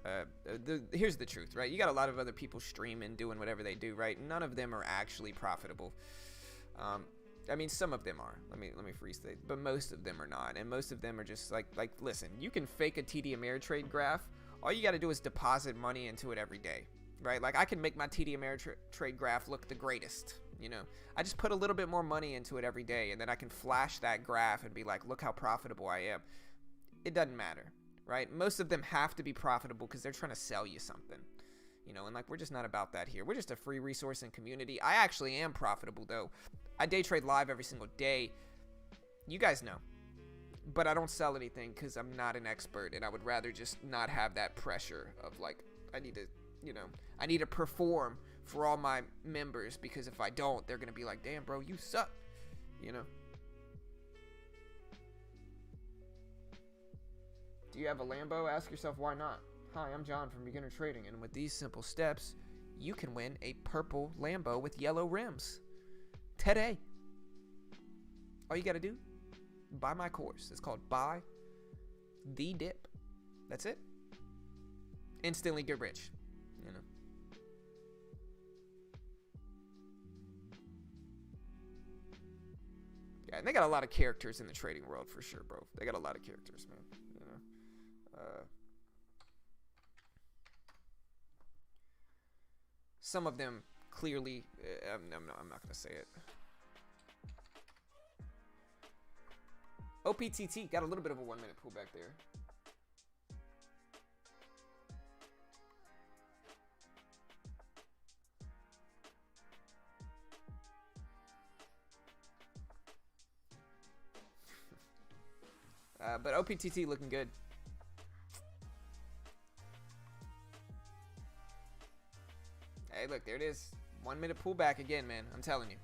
Here's the truth, right? You got a lot of other people streaming, doing whatever they do, right? None of them are actually profitable. I mean, some of them are. Let me restate, but most of them are not, and most of them are just like listen, you can fake a TD Ameritrade graph. All you got to do is deposit money into it every day, right? Like I can make my TD Ameritrade graph look the greatest. You know, I just put a little bit more money into it every day, and then I can flash that graph and be like, look how profitable I am. It doesn't matter, right? Most of them have to be profitable because they're trying to sell you something, you know, and like we're just not about that here. We're just a free resource and community. I actually am profitable though. I day trade live every single day. You guys know, but I don't sell anything because I'm not an expert, and I would rather just not have that pressure of like, I need to perform for all my members, because if I don't, they're going to be like, damn, bro, you suck, you know? Do you have a Lambo? Ask yourself why not. Hi, I'm John from Beginner Trading, and with these simple steps, you can win a purple Lambo with yellow rims today. All you got to do, buy my course. It's called Buy the Dip. That's it. Instantly get rich, you know. Yeah, and they got a lot of characters in the trading world for sure, bro. They got a lot of characters, man. You know. Some of them clearly, I'm not gonna say it. OPTT got a little bit of a 1 minute pullback there. But OPTT looking good. Hey, look, there it is. 1 minute pullback again, man. I'm telling you.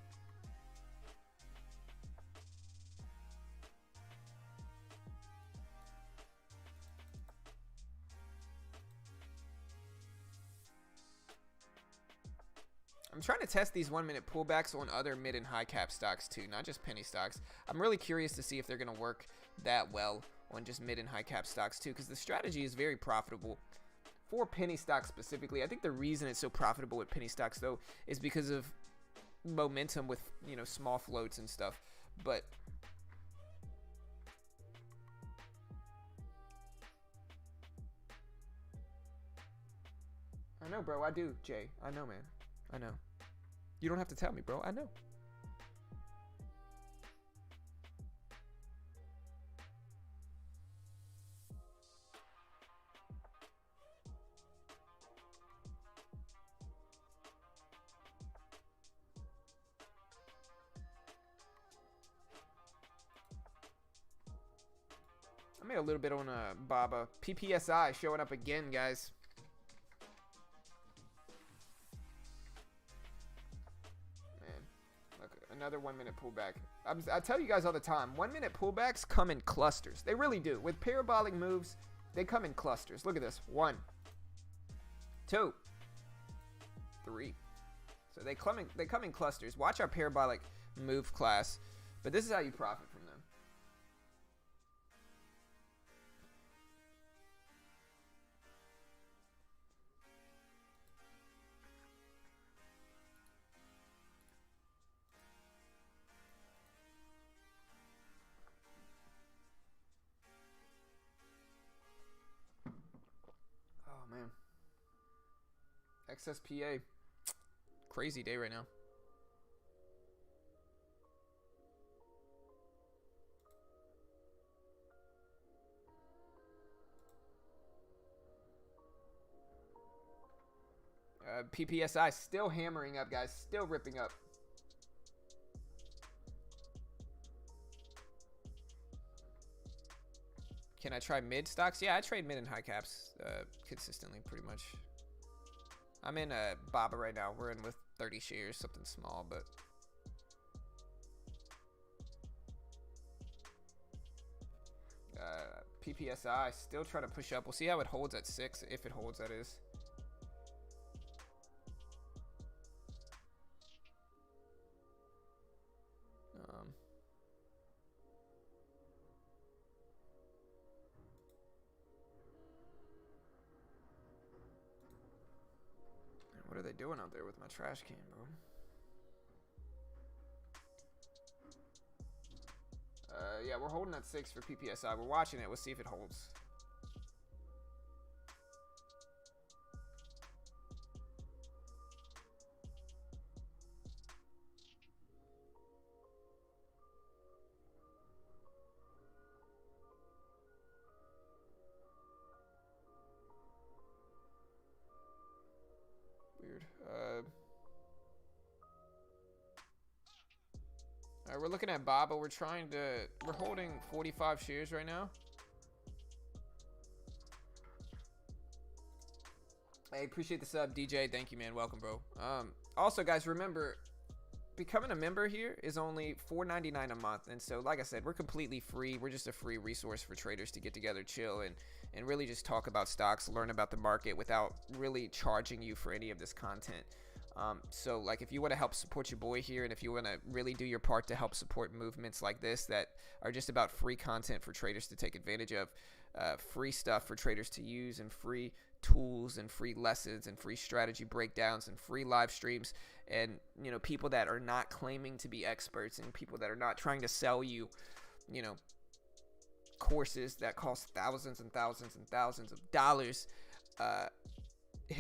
I'm trying to test these 1 minute pullbacks on other mid and high cap stocks too, not just penny stocks. I'm really curious to see if they're going to work that well on just mid and high cap stocks too, because the strategy is very profitable for penny stocks specifically. I think the reason it's so profitable with penny stocks though is because of momentum with, you know, small floats and stuff. But I know, bro. I do, Jay. I know, man. I know. You don't have to tell me, bro. I know. I made a little bit on Baba. PPSI showing up again, guys. Another 1 minute pullback. I tell you guys all the time, 1 minute pullbacks come in clusters. They really do. With parabolic moves, they come in clusters. Look at this. 1, 2, 3. So they come in clusters. Watch our parabolic move class. But this is how you profit from them. Man, XSPA, crazy day right now. PPSI still hammering up, guys, still ripping up. Can I try mid stocks? Yeah, I trade mid and high caps consistently, pretty much. I'm in Baba right now. We're in with 30 shares, something small, but PPSI. Still trying to push up. We'll see how it holds at 6, if it holds, that is. What are they doing out there with my trash can, bro? Yeah, we're holding at 6 for PPSI. We're watching it. We'll see if it holds. Weird. Alright, we're looking at Baba. We're holding 45 shares right now. I appreciate the sub, DJ. Thank you, man. Welcome, bro. Also, guys, remember, becoming a member here is only $4.99 a month. And so, like I said, we're completely free. We're just a free resource for traders to get together, chill, and really just talk about stocks, learn about the market without really charging you for any of this content. So like if you want to help support your boy here, and if you want to really do your part to help support movements like this that are just about free content for traders to take advantage of, free stuff for traders to use, and free tools and free lessons and free strategy breakdowns and free live streams, and people that are not claiming to be experts, and people that are not trying to sell you courses that cost thousands and thousands and thousands of dollars.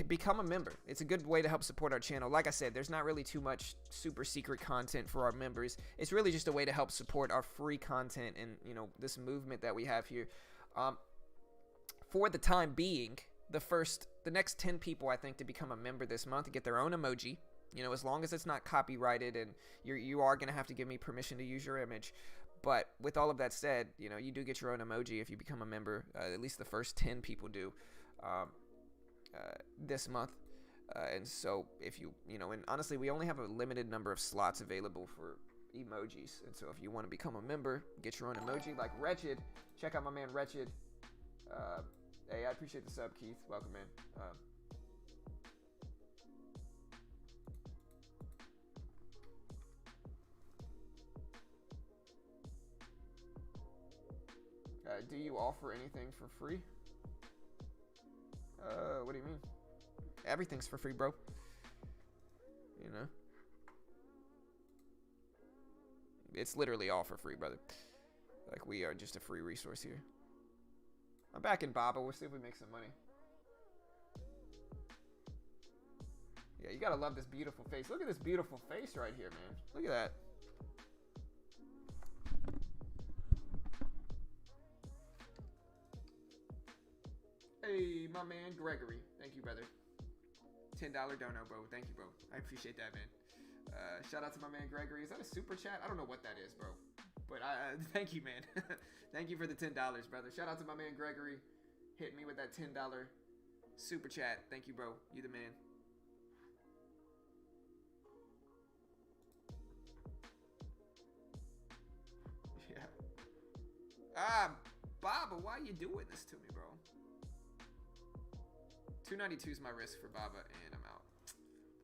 Become a member. It's a good way to help support our channel. Like I said, there's not really too much super secret content for our members. It's really just a way to help support our free content and this movement that we have here. For the time being, the next 10 people I think to become a member this month to get their own emoji. As long as it's not copyrighted, and you are gonna have to give me permission to use your image. But with all of that said, you do get your own emoji if you become a member. At least the first 10 people do. This month, and so if and honestly, we only have a limited number of slots available for emojis, and so if you want to become a member, get your own emoji like Wretched. Check out my man Wretched. Hey, I appreciate the sub, Keith. Welcome, man. Do you offer anything for free? What do you mean? Everything's for free, bro. It's literally all for free, brother. Like, we are just a free resource here. I'm back in Baba. We'll see if we make some money. Yeah, you gotta love this beautiful face. Look at this beautiful face right here, man. Look at that. Hey, my man Gregory. Thank you, brother. $10 dono, bro. Thank you, bro. I appreciate that, man. Shout out to my man Gregory. Is that a super chat? I don't know what that is, bro. But thank you, man. Thank you for the $10, brother. Shout out to my man Gregory. Hit me with that $10 super chat. Thank you, bro. You the man. Yeah. Baba, why you doing this to me, bro? 292 is my risk for Baba, and I'm out.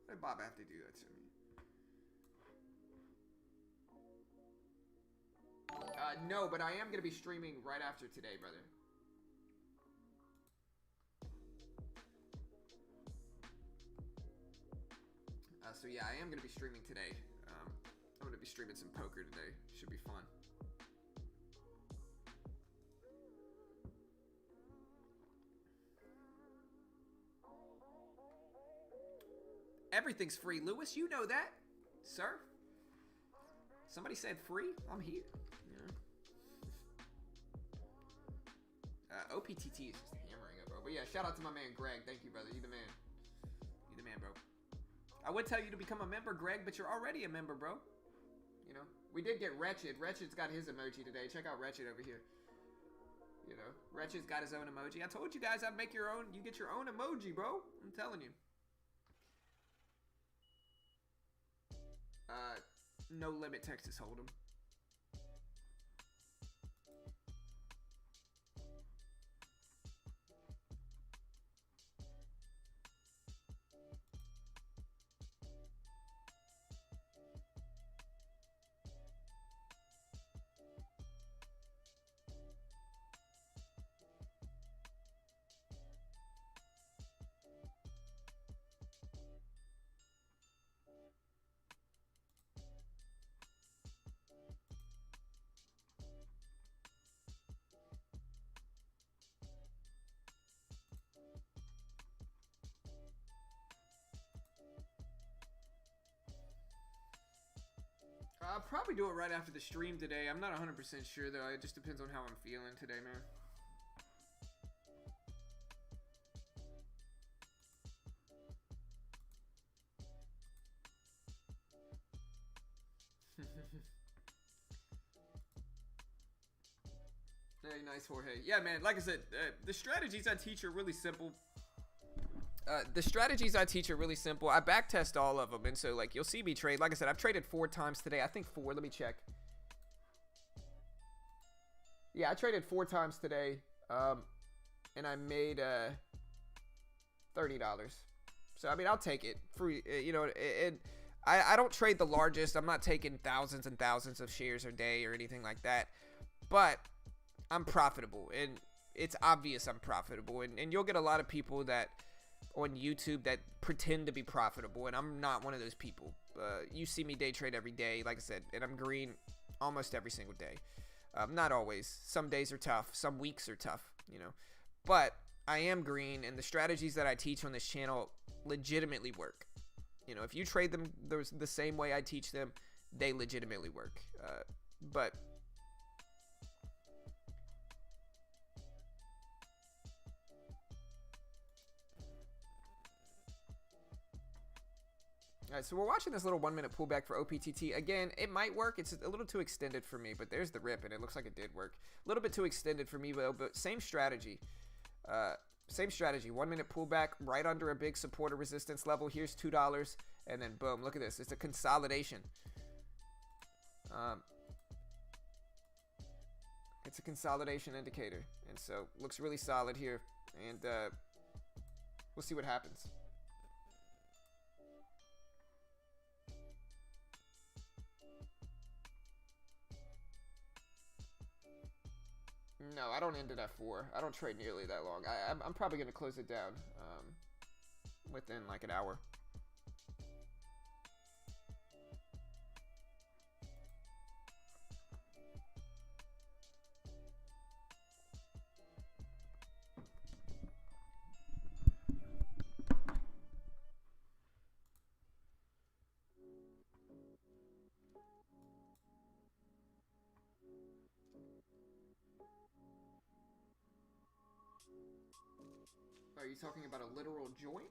Why did Baba have to do that to me? No, but I am going to be streaming right after today, brother. So yeah, I am going to be streaming today. I'm going to be streaming some poker today. Should be fun. Everything's free, Lewis. You know that, sir. Somebody said free. I'm here. OPTT is just hammering it, bro. But yeah, shout out to my man Greg. Thank you, brother. You the man. You the man, bro. I would tell you to become a member, Greg, but you're already a member, bro. We did get Wretched. Wretched's got his emoji today. Check out Wretched over here. Wretched's got his own emoji. I told you guys I'd make your own. You get your own emoji, bro. I'm telling you. No limit Texas Hold'em. I'll probably do it right after the stream today. I'm not 100% sure though. It just depends on how I'm feeling today, man. Hey, nice, Jorge. Yeah, man, like I said, the strategies I teach are really simple. I backtest all of them, and so, like, you'll see me trade. Like I said, I've traded 4 times today. I think 4. Let me check. Yeah, I traded 4 times today, and I made $30. So, I mean, I'll take it. Free, you know, I don't trade the largest. I'm not taking thousands and thousands of shares a day or anything like that. But I'm profitable, and it's obvious I'm profitable. And you'll get a lot of people that on YouTube that pretend to be profitable, and I'm not one of those people. You see me day trade every day, like I said, and I'm green almost every single day. Not always. Some days are tough. Some weeks are tough, you know. But I am green, and the strategies that I teach on this channel legitimately work. You know, if you trade them the same way I teach them, they legitimately work. But all right, so we're watching this little 1-minute pullback for OPTT. Again, it might work. It's a little too extended for me, but there's the rip, and it looks like it did work. A little bit too extended for me, but same strategy. Same strategy. 1-minute pullback right under a big support or resistance level. Here's $2, and then boom. Look at this. It's a consolidation. It's a consolidation indicator, and so looks really solid here. And we'll see what happens. No, I don't end it at 4. I don't trade nearly that long. I'm probably going to close it down within like an hour. Are you talking about a literal joint?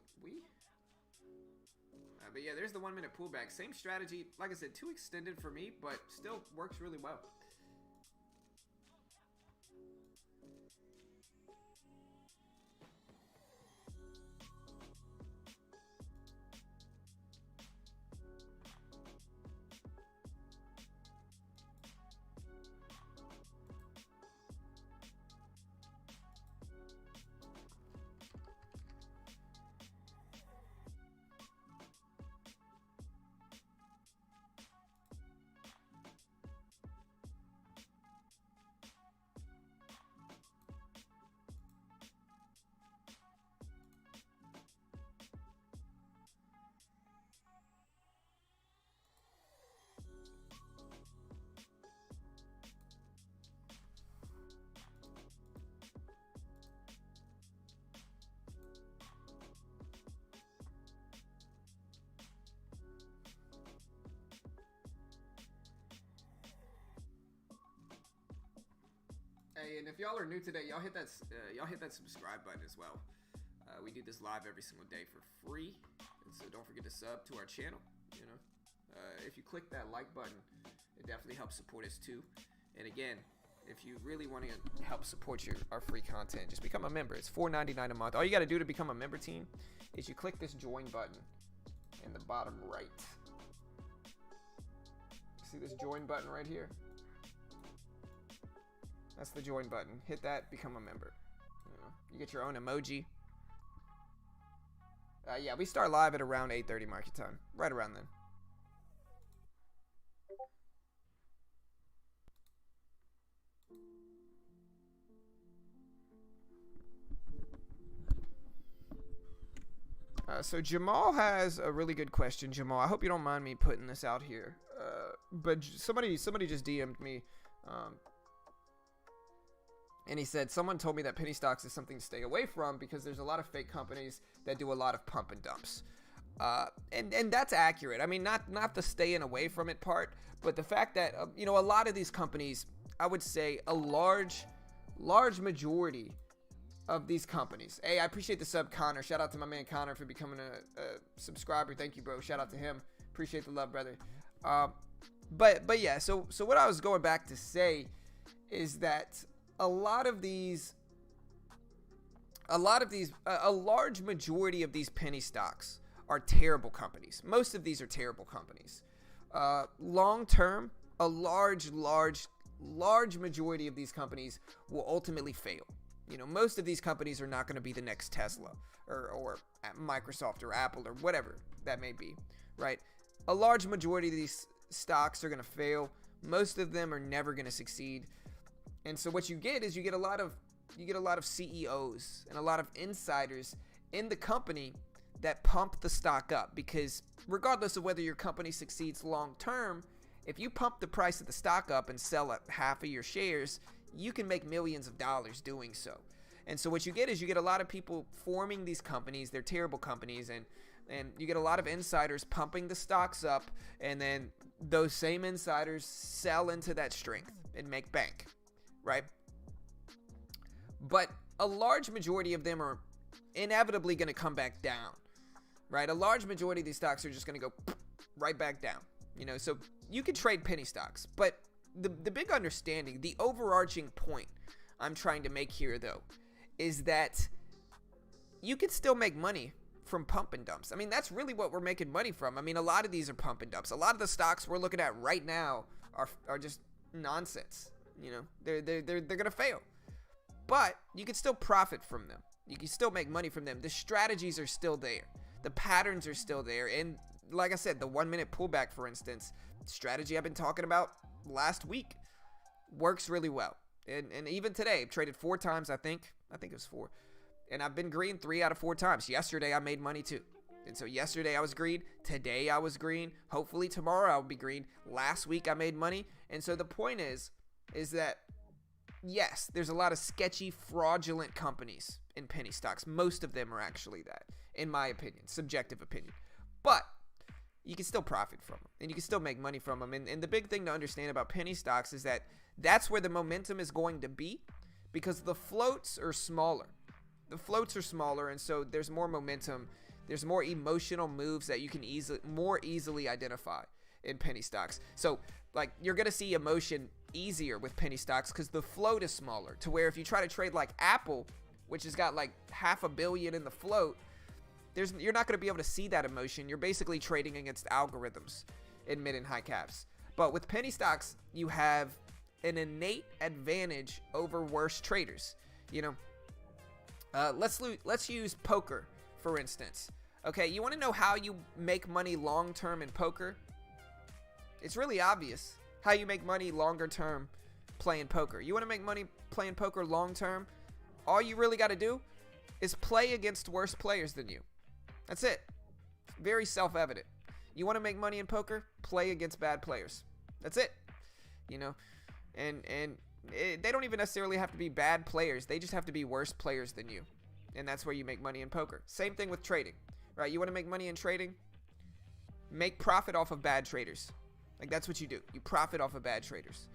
But yeah, there's the 1-minute pullback. Same strategy. Like I said, too extended for me, but still works really well. Hey, and if y'all are new today, y'all hit that subscribe button as well. We do this live every single day for free, and so don't forget to sub to our channel. You know, if you click that like button, it definitely helps support us too. And again, if you really want to help support our free content, just become a member. It's $4.99 a month. All you got to do to become a member team is you click this join button in the bottom right. See this join button right here? That's the join button. Hit that, become a member. You get your own emoji. Yeah, we start live at around 8:30 market time. Right around then. So Jamal has a really good question. Jamal, I hope you don't mind me putting this out here. But somebody just DM'd me. And he said, someone told me that penny stocks is something to stay away from because there's a lot of fake companies that do a lot of pump and dumps. And that's accurate. I mean, not the staying away from it part, but the fact that a lot of these companies, I would say a large majority of these companies. Hey, I appreciate the sub, Connor. Shout out to my man Connor for becoming a subscriber. Thank you, bro. Shout out to him. Appreciate the love, brother. But yeah. So what I was going back to say is that a large majority of these penny stocks are terrible companies. Most of these are terrible companies. Long term, a large majority of these companies will ultimately fail. Most of these companies are not going to be the next Tesla or Microsoft or Apple or whatever that may be, right? A large majority of these stocks are going to fail. Most of them are never going to succeed. And so what you get is you get a lot of CEOs and a lot of insiders in the company that pump the stock up, because regardless of whether your company succeeds long term, if you pump the price of the stock up and sell half of your shares, you can make millions of dollars doing so. And so what you get is you get a lot of people forming these companies. They're terrible companies, and you get a lot of insiders pumping the stocks up, and then those same insiders sell into that strength and make bank, right? But a large majority of them are inevitably going to come back down, right? A large majority of these stocks are just going to go right back down, so you can trade penny stocks. But the big understanding, the overarching point I'm trying to make here, though, is that you can still make money from pump and dumps. I mean, that's really what we're making money from. I mean, a lot of these are pump and dumps. A lot of the stocks we're looking at right now are just nonsense. They're going to fail. But you can still profit from them. You can still make money from them. The strategies are still there. The patterns are still there. And like I said, the 1 minute pullback, for instance, strategy I've been talking about last week, works really well. And even today, I've traded 4 times, I think it was 4. And I've been green 3 out of 4 times. Yesterday, I made money too. And so yesterday I was green. Today I was green. Hopefully tomorrow I'll be green. Last week I made money. And so the point is that, yes, there's a lot of sketchy, fraudulent companies in penny stocks. Most of them are actually that, in my opinion, subjective opinion. But you can still profit from them, and you can still make money from them. And the big thing to understand about penny stocks is that that's where the momentum is going to be, because the floats are smaller. The floats are smaller, and so there's more momentum. There's more emotional moves that you can more easily identify in penny stocks. So, like, you're going to see emotion easier with penny stocks because the float is smaller, to where if you try to trade like Apple, which has got like $500 million in the float, you're not going to be able to see that emotion. You're basically trading against algorithms in mid and high caps. But with penny stocks, you have an innate advantage over worse traders. Let's use poker, for instance. Okay, you want to know how you make money long term in poker? It's really obvious how you make money longer term playing poker. You want to make money playing poker long term? All you really got to do is play against worse players than you. That's it. Very self-evident. You want to make money in poker? Play against bad players. That's it. And they don't even necessarily have to be bad players. They just have to be worse players than you. And that's where you make money in poker. Same thing with trading, right? You want to make money in trading? Make profit off of bad traders. Like, that's what you do. You profit off of bad traders.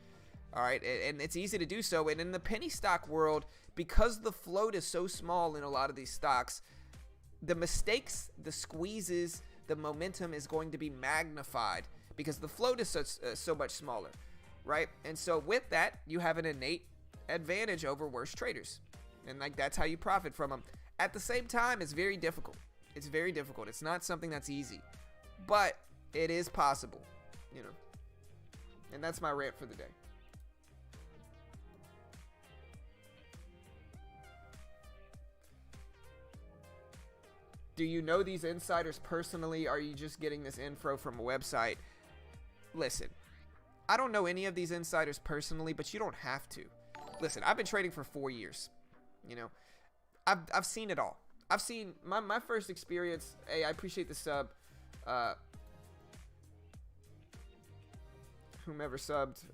All right, and it's easy to do so. And in the penny stock world, because the float is so small in a lot of these stocks, the mistakes, the squeezes, the momentum is going to be magnified because the float is so much smaller, right? And so with that, you have an innate advantage over worse traders. And like, that's how you profit from them. At the same time, it's very difficult. It's very difficult. It's not something that's easy, but it is possible, And that's my rant for the day. Do you know these insiders personally? Are you just getting this info from a website? Listen, I don't know any of these insiders personally, but you don't have to. Listen, I've been trading for 4 years. I've seen it all. I've seen my first experience. Hey, I appreciate the sub. Whomever subbed,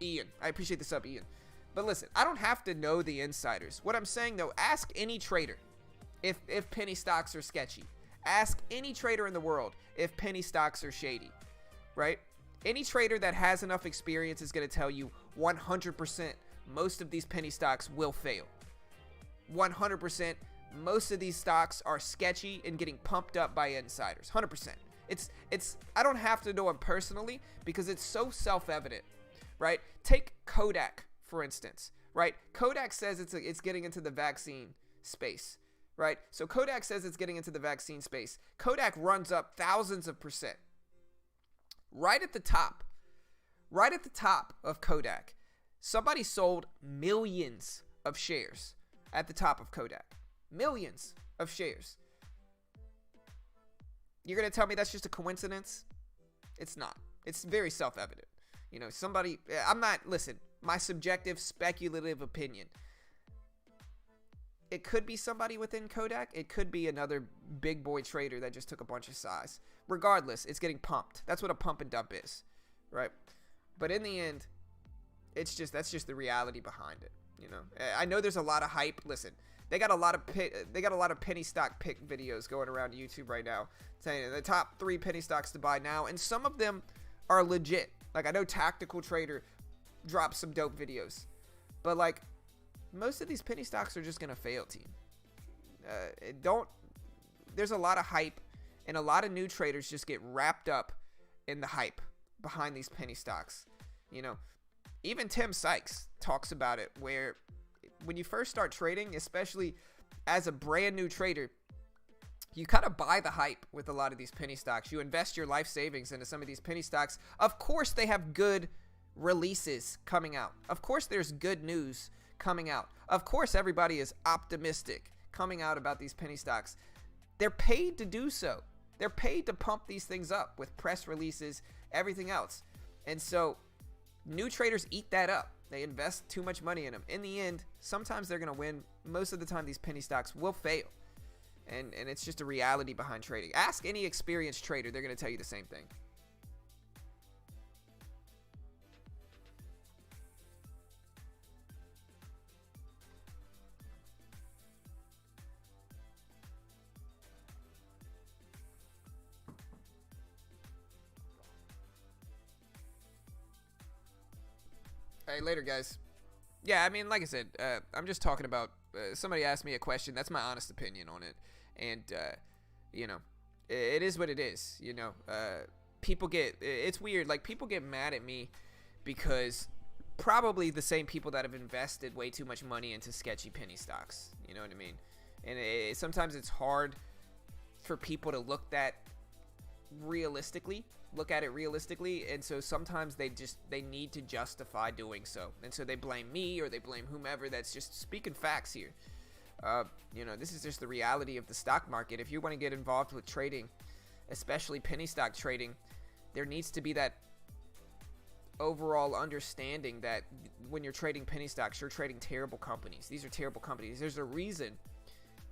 Ian. I appreciate the sub, Ian. But listen, I don't have to know the insiders. What I'm saying though, ask any trader if penny stocks are sketchy. Ask any trader in the world if penny stocks are shady, right? Any trader that has enough experience is going to tell you 100% most of these penny stocks will fail. 100%. Most of these stocks are sketchy and getting pumped up by insiders. 100%. It's I don't have to know them personally because it's so self-evident, right? Take Kodak, for instance, right? Kodak says it's getting into the vaccine space, right? So Kodak says it's getting into the vaccine space. Kodak runs up thousands of percent. Right at the top of Kodak, somebody sold millions of shares at the top of Kodak. Millions of shares. You're going to tell me that's just a coincidence? It's not. It's very self-evident. You know, listen, my subjective, speculative opinion. It could be somebody within Kodak. It could be another big boy trader that just took a bunch of size. Regardless, it's getting pumped. That's what a pump and dump is, right? But in the end, that's just the reality behind it. You know, I know there's a lot of hype. Listen, they got a lot of penny stock pick videos going around YouTube right now, saying the top 3 penny stocks to buy now, and some of them are legit. Like I know Tactical Trader drops some dope videos, but like most of these penny stocks are just gonna fail, team. There's a lot of hype, and a lot of new traders just get wrapped up in the hype behind these penny stocks. You know, even Tim Sykes talks about it, where when you first start trading, especially as a brand new trader, you kind of buy the hype with a lot of these penny stocks. You invest your life savings into some of these penny stocks. Of course, they have good releases coming out. Of course, there's good news coming out. Of course, everybody is optimistic coming out about these penny stocks. They're paid to do so. They're paid to pump these things up with press releases, everything else. And so new traders eat that up. They invest too much money in them. In the end, sometimes they're going to win. Most of the time, these penny stocks will fail. And it's just a reality behind trading. Ask any experienced trader. They're going to tell you the same thing. Hey, later, guys. Yeah, I mean, like I said, I'm just talking about, somebody asked me a question. That's my honest opinion on it. And, you know, it is what it is. You know, it's weird. Like, people get mad at me because probably the same people that have invested way too much money into sketchy penny stocks. You know what I mean? And sometimes it's hard for people to look at it realistically, and so sometimes they need to justify doing so, and so they blame me or they blame whomever that's just speaking facts here. You know, this is just the reality of the stock market. If you want to get involved with trading, especially penny stock trading, there needs to be that overall understanding that when you're trading penny stocks, you're trading terrible companies. These are terrible companies. There's a reason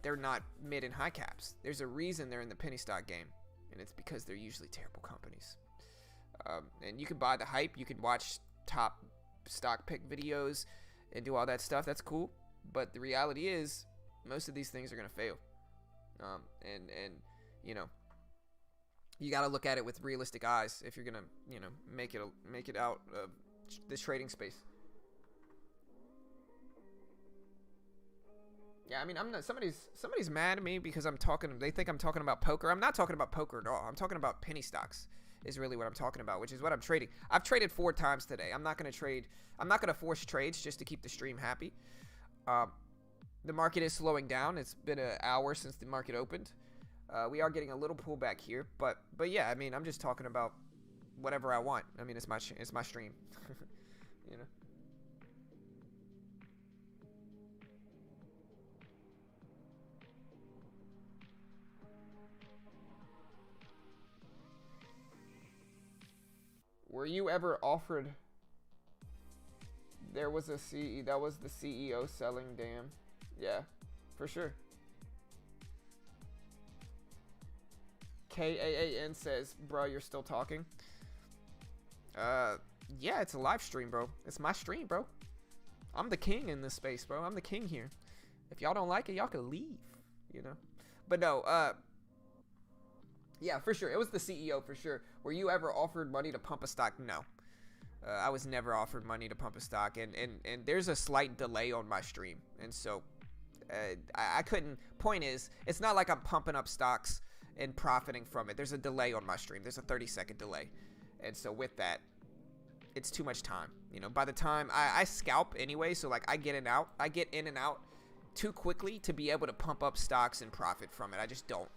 they're not mid and high caps. There's a reason they're in the penny stock game. And it's because they're usually terrible companies. And you can buy the hype. You can watch top stock pick videos and do all that stuff. That's cool. But the reality is, most of these things are going to fail. And you know, you got to look at it with realistic eyes if you're going to, you know, make it out of this trading space. Yeah, I mean, I'm not. Somebody's mad at me because I'm talking. They think I'm talking about poker. I'm not talking about poker at all. I'm talking about penny stocks. Is really what I'm talking about, which is what I'm trading. I've traded 4 times today. I'm not gonna trade. I'm not gonna force trades just to keep the stream happy. The market is slowing down. It's been an hour since the market opened. We are getting a little pullback here, but yeah, I mean, I'm just talking about whatever I want. I mean, it's my stream. You know. Were you ever offered? There was a CE. That was the CEO selling. Damn. Yeah, for sure. KAAN says, bro, you're still talking. Yeah, it's a live stream, bro. It's my stream, bro. I'm the king in this space, bro. I'm the king here. If y'all don't like it, y'all can leave, you know. But no, Yeah, for sure. It was the CEO for sure. Were you ever offered money to pump a stock? No. I was never offered money to pump a stock, and there's a slight delay on my stream, and so I couldn't. Point is, it's not like I'm pumping up stocks and profiting from it. There's a delay on my stream. There's a 30-second delay, and so with that, it's too much time. You know, by the time I scalp anyway, so like I get in and out too quickly to be able to pump up stocks and profit from it. I just don't.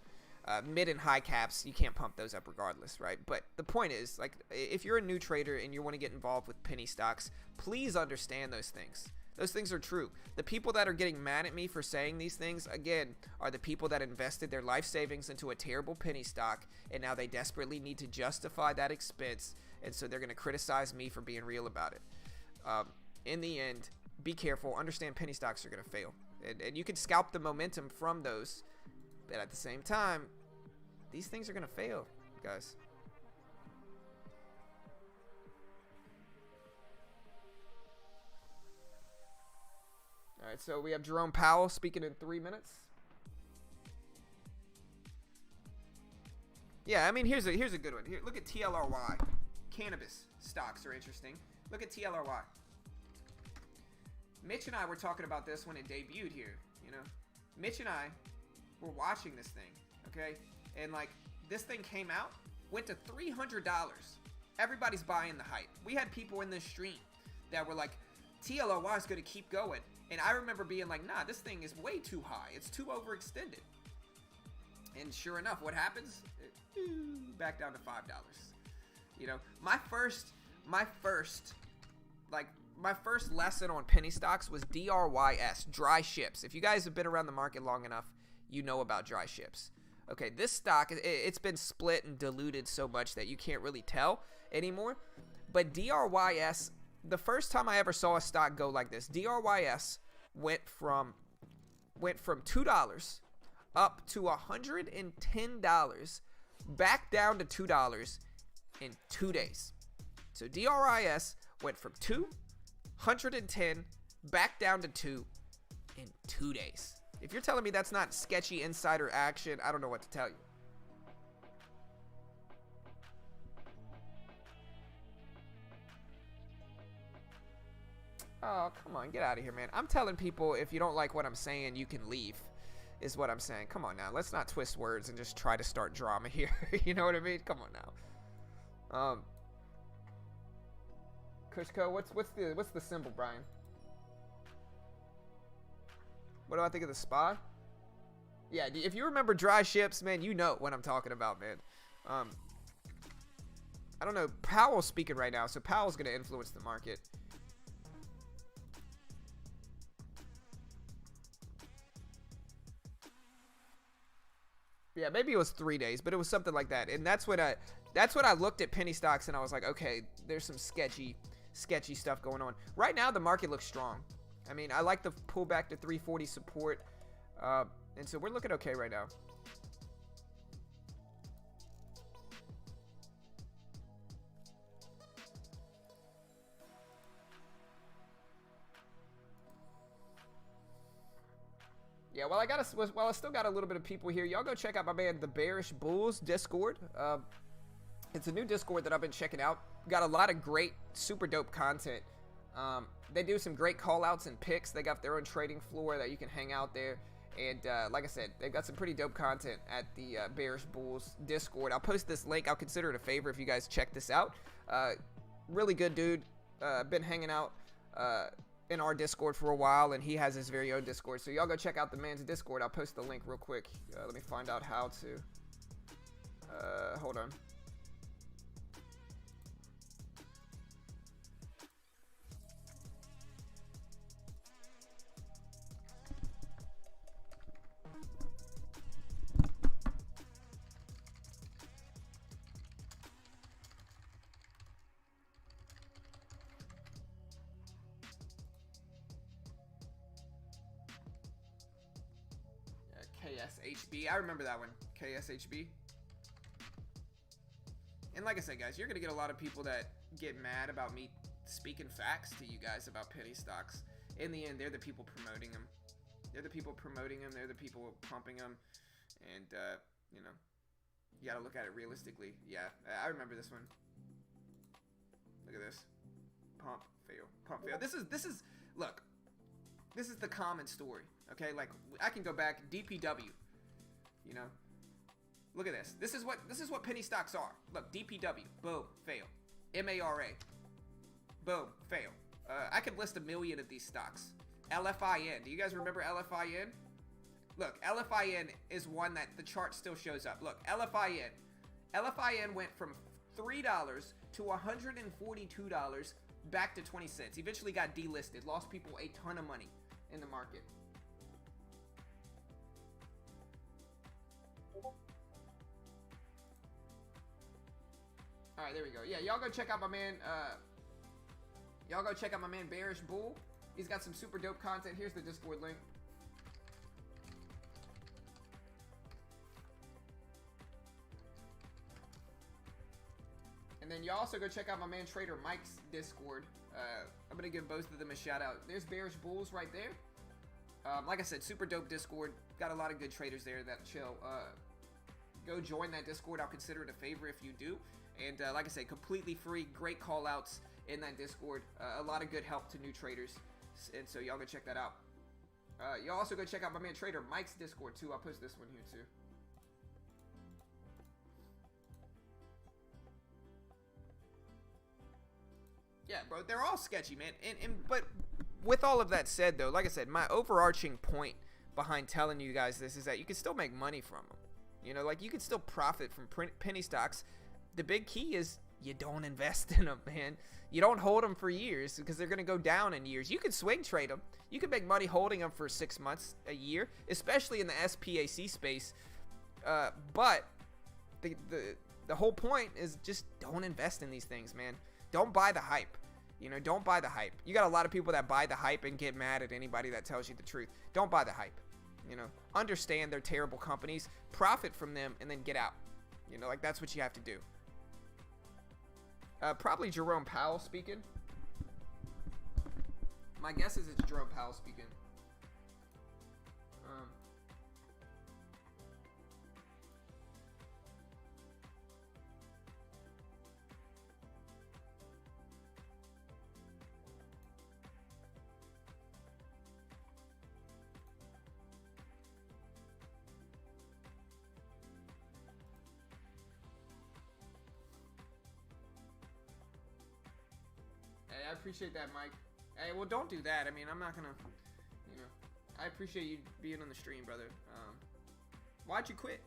Mid and high caps, you can't pump those up regardless, right? But the point is, like, if you're a new trader and you want to get involved with penny stocks, please understand those things. Those things are true. The people that are getting mad at me for saying these things, again, are the people that invested their life savings into a terrible penny stock, and now they desperately need to justify that expense, and so they're going to criticize me for being real about it. In the end, be careful. Understand penny stocks are going to fail. And you can scalp the momentum from those, but at the same time, these things are going to fail, guys. All right, so we have Jerome Powell speaking in 3 minutes. Yeah, I mean, here's a good one. Here, look at TLRY. Cannabis stocks are interesting. Look at TLRY. Mitch and I were talking about this when it debuted here, you know. Mitch and I were watching this thing, okay? And like, this thing came out, went to $300. Everybody's buying the hype. We had people in this stream that were like, TLRY is going to keep going. And I remember being like, nah, this thing is way too high. It's too overextended. And sure enough, what happens? Back down to $5. You know, my first lesson on penny stocks was DRYS, dry ships. If you guys have been around the market long enough, you know about dry ships. Okay, this stock, it's been split and diluted so much that you can't really tell anymore. But DRYS, the first time I ever saw a stock go like this, DRYS went from $2 up to $110, back down to $2 in 2 days. So DRYS went from 110 back down to 2 in 2 days. If you're telling me that's not sketchy insider action, I don't know what to tell you. Oh, come on, get out of here, man. I'm telling people if you don't like what I'm saying, you can leave, is what I'm saying. Come on now, let's not twist words and just try to start drama here. You know what I mean? Come on now. Kushko, what's the symbol, Brian? What do I think of the SPY? Yeah, if you remember dry ships, man, you know what I'm talking about, man. I don't know. Powell's speaking right now, so Powell's going to influence the market. Yeah, maybe it was 3 days, but it was something like that. And that's when I looked at penny stocks and I was like, okay, there's some sketchy stuff going on. Right now, the market looks strong. I mean, I like the pullback to 340 support. And so we're looking okay right now. Yeah, while I still got a little bit of people here, y'all go check out my man, the Bearish Bulls Discord. It's a new Discord that I've been checking out. Got a lot of great, super dope content. They do some great call outs and picks. They got their own trading floor that you can hang out there. And like I said, they've got some pretty dope content at the Bearish Bulls Discord. I'll post this link. I'll consider it a favor if you guys check this out. Really good dude. Been hanging out in our Discord for a while, and he has his very own Discord. So y'all go check out the man's Discord. I'll post the link real quick. Let me find out how to. Hold on. KSHB. I remember that one. KSHB. And like I said, guys, you're going to get a lot of people that get mad about me speaking facts to you guys about penny stocks. In the end, they're the people promoting them. They're the people promoting them. They're the people pumping them. And, you know, You gotta look at it realistically. Yeah, I remember this one. Look at this. Pump, fail, pump, fail. This is look. This is the common story. Okay, like I can go back DPW. You know, look at this. This is what penny stocks are. Look, DPW, boom, fail. MARA, boom, fail. I could list a million of these stocks. LFIN. Do you guys remember LFIN? Look, LFIN is one that the chart still shows up. Look, LFIN. LFIN went from $3 to $142 back to 20 cents. Eventually got delisted. Lost people a ton of money in the market. All right, there we go. Yeah, y'all go check out my man. Y'all go check out my man Bearish Bull. He's got some super dope content. Here's the Discord link. And then you also go check out my man Trader Mike's Discord. I'm going to give both of them a shout out. There's Bearish Bulls right there. Like I said, super dope Discord. Got a lot of good traders there that chill. Go join that Discord. I'll consider it a favor if you do. And like I said, completely free. Great call outs in that Discord. A lot of good help to new traders. And so y'all go check that out. Y'all also go check out my man Trader Mike's Discord too. I'll post this one here too. Yeah, bro, they're all sketchy, man. But with all of that said, though, like I said, my overarching point behind telling you guys this is that you can still make money from them. You know, like you can still profit from penny stocks. The big key is you don't invest in them, man. You don't hold them for years because they're going to go down in years. You can swing trade them. You can make money holding them for 6 months, a year, especially in the SPAC space. But the whole point is just don't invest in these things, man. Don't buy the hype. You know, don't buy the hype. You got a lot of people that buy the hype and get mad at anybody that tells you the truth. Don't buy the hype. You know, understand they're terrible companies, profit from them, and then get out. You know, like that's what you have to do. Probably Jerome Powell speaking. My guess is it's Jerome Powell speaking. I appreciate that, Mike. Hey, well, don't do that. I mean, I'm not gonna, you know, I appreciate you being on the stream, brother. Why'd you quit?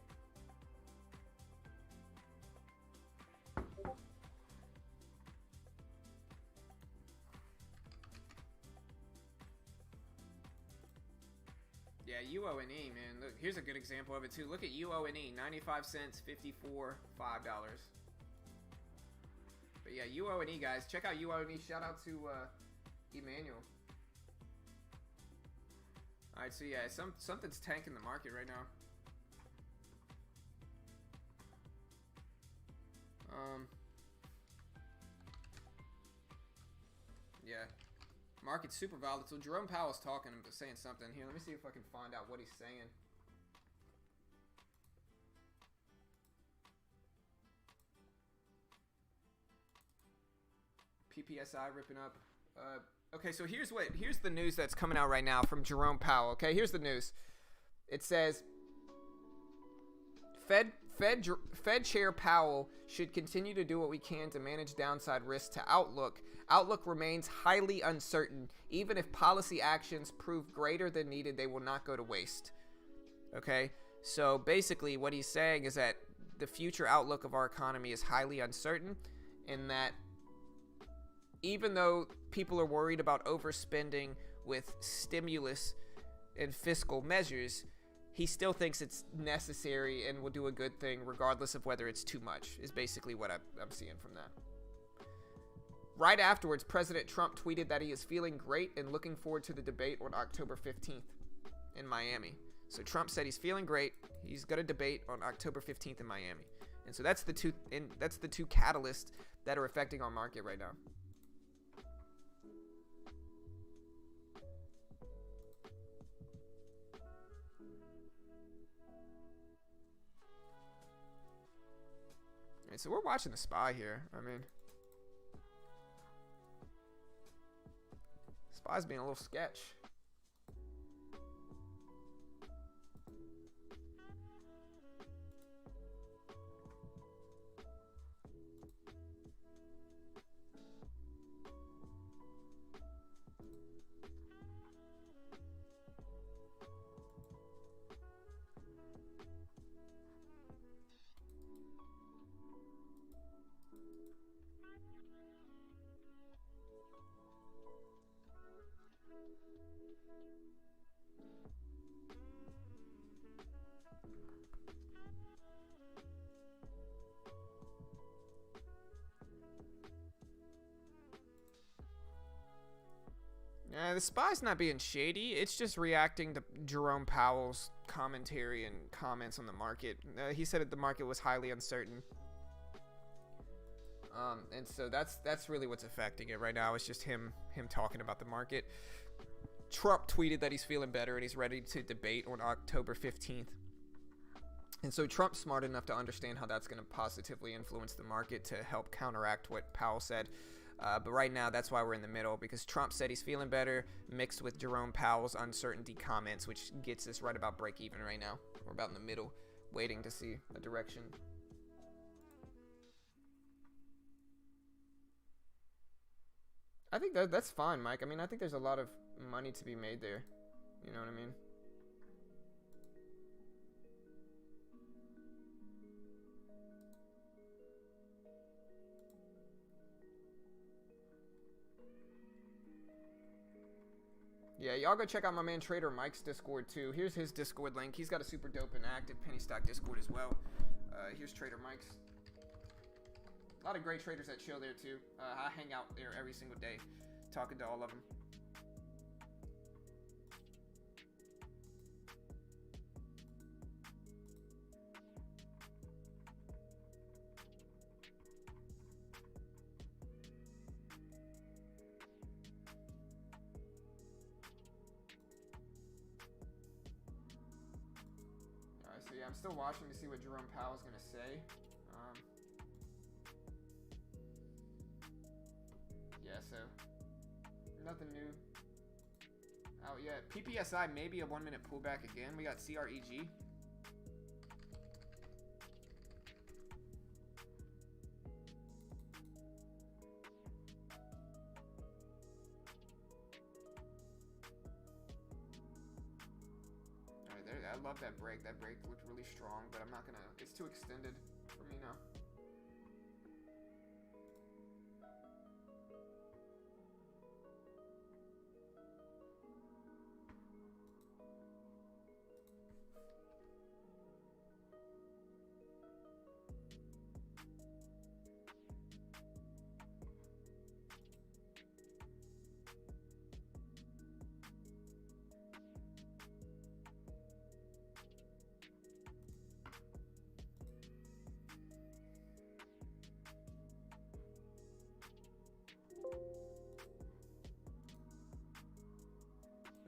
Yeah, UONE, man. Look, here's a good example of it too. Look at UONE, 95 cents, 54, $5. But yeah, UONE, guys. Check out UONE. Shout out to Emmanuel. Alright, so yeah, something's tanking the market right now. Yeah. Market's super volatile. Jerome Powell's talking and saying something here. Let me see if I can find out what he's saying. PPSI ripping up. Okay, so here's the news that's coming out right now from Jerome Powell. Okay, here's the news. It says Fed Chair Powell should continue to do what we can to manage downside risks to outlook. Outlook remains highly uncertain. Even if policy actions prove greater than needed, they will not go to waste. Okay, so basically what he's saying is that the future outlook of our economy is highly uncertain, and that even though people are worried about overspending with stimulus and fiscal measures, he still thinks it's necessary and will do a good thing regardless of whether it's too much, is basically what I'm seeing from that. Right afterwards, President Trump tweeted that he is feeling great and looking forward to the debate on October 15th in Miami. So Trump said he's feeling great. He's going to debate on October 15th in Miami. And so that's the two catalysts that are affecting our market right now. Alright, so we're watching the SPY here. I mean, SPY's being a little sketch. The SPY's not being shady. It's just reacting to Jerome Powell's commentary and comments on the market. He said that the market was highly uncertain. And so that's really what's affecting it right now. It's just him talking about the market. Trump tweeted that he's feeling better and he's ready to debate on October 15th. And so Trump's smart enough to understand how that's going to positively influence the market to help counteract what Powell said. But right now, that's why we're in the middle, because Trump said he's feeling better, mixed with Jerome Powell's uncertainty comments, which gets us right about break even right now. We're about in the middle, waiting to see a direction. I think that's fine, Mike. I mean, I think there's a lot of money to be made there. You know what I mean? Yeah, y'all go check out my man Trader Mike's Discord too. Here's his Discord link. He's got a super dope and active penny stock Discord as well. Here's Trader Mike's. A lot of great traders that chill there too. I hang out there every single day, talking to all of them. So yeah, I'm still watching to see what Jerome Powell is going to say. Yeah, so nothing new out yet. PPSI maybe a 1 minute pullback again. We got CREG. I love that break. That break looked really strong, but I'm not gonna. It's too extended for me now.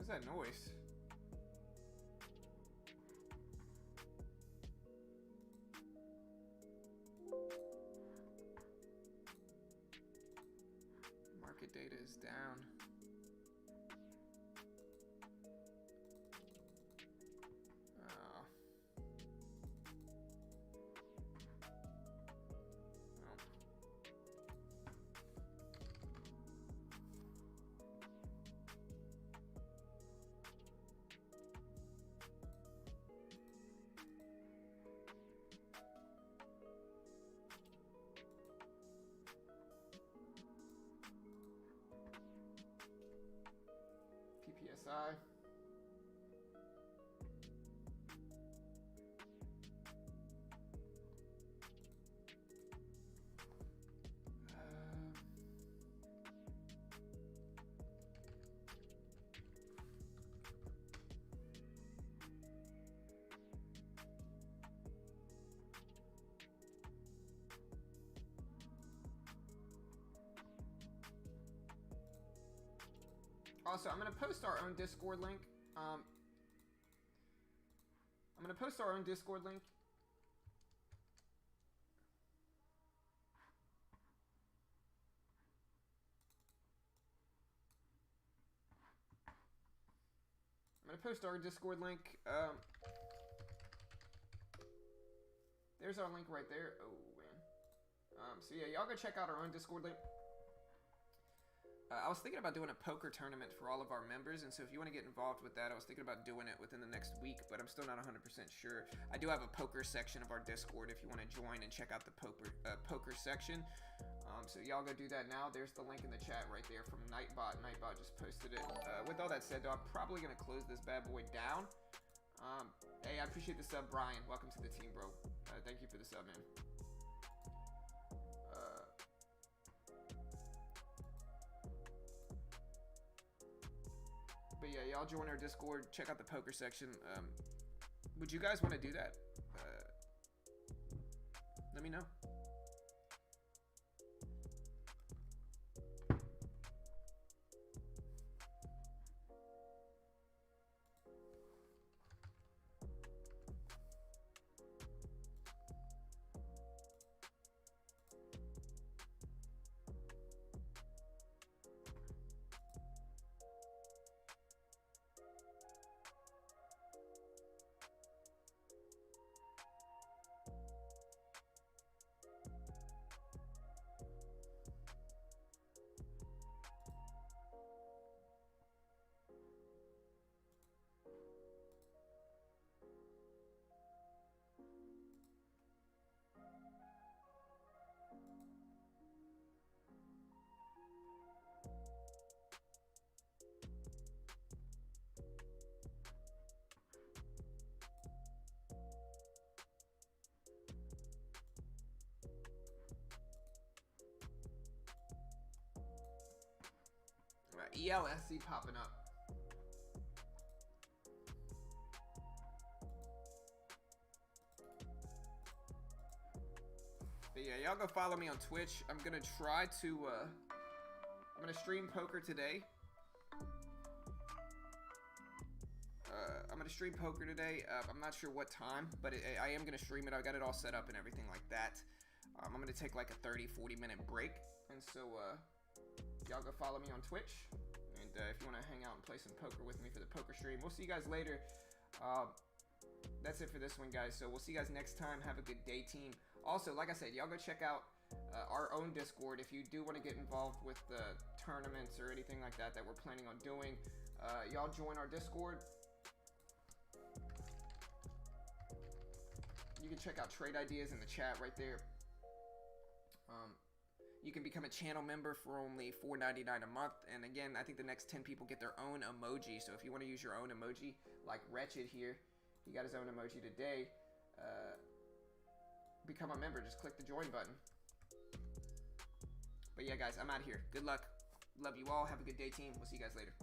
What's that noise? Market data is down. PPSI. Also, I'm going to post our own Discord link. I'm going to post our own Discord link. gonna post our Discord link. There's our link right there. Oh man. So yeah, y'all go check out our own Discord link. I was thinking about doing a poker tournament for all of our members, and so if you want to get involved with that, I was thinking about doing it within the next week, but I'm still not 100% sure. I do have a poker section of our Discord if you want to join and check out the poker section. So y'all go do that now. There's the link in the chat right there from Nightbot. Nightbot just posted it. With all that said, though, I'm probably going to close this bad boy down. Hey, I appreciate the sub, Brian. Welcome to the team, bro. Thank you for the sub, man. But yeah, y'all join our Discord. Check out the poker section. Would you guys want to do that? Let me know. ELSC popping up. But yeah, y'all go follow me on Twitch. I'm gonna try to I'm gonna stream poker today. I'm gonna stream poker today. I'm not sure what time, but I am gonna stream it. I got it all set up and everything like that. I'm gonna take like a 30-40 minute break, and so y'all go follow me on Twitch. And if you want to hang out and play some poker with me for the poker stream, we'll see you guys later. That's it for this one, guys. So we'll see you guys next time. Have a good day, team. Also, like I said, y'all go check out our own Discord if you do want to get involved with the tournaments or anything like that that we're planning on doing. Y'all join our Discord. You can check out trade ideas in the chat right there. You can become a channel member for only $4.99 a month. And again, I think the next 10 people get their own emoji. So if you want to use your own emoji, like Wretched here, he got his own emoji today. Become a member. Just click the join button. But yeah, guys, I'm out of here. Good luck. Love you all. Have a good day, team. We'll see you guys later.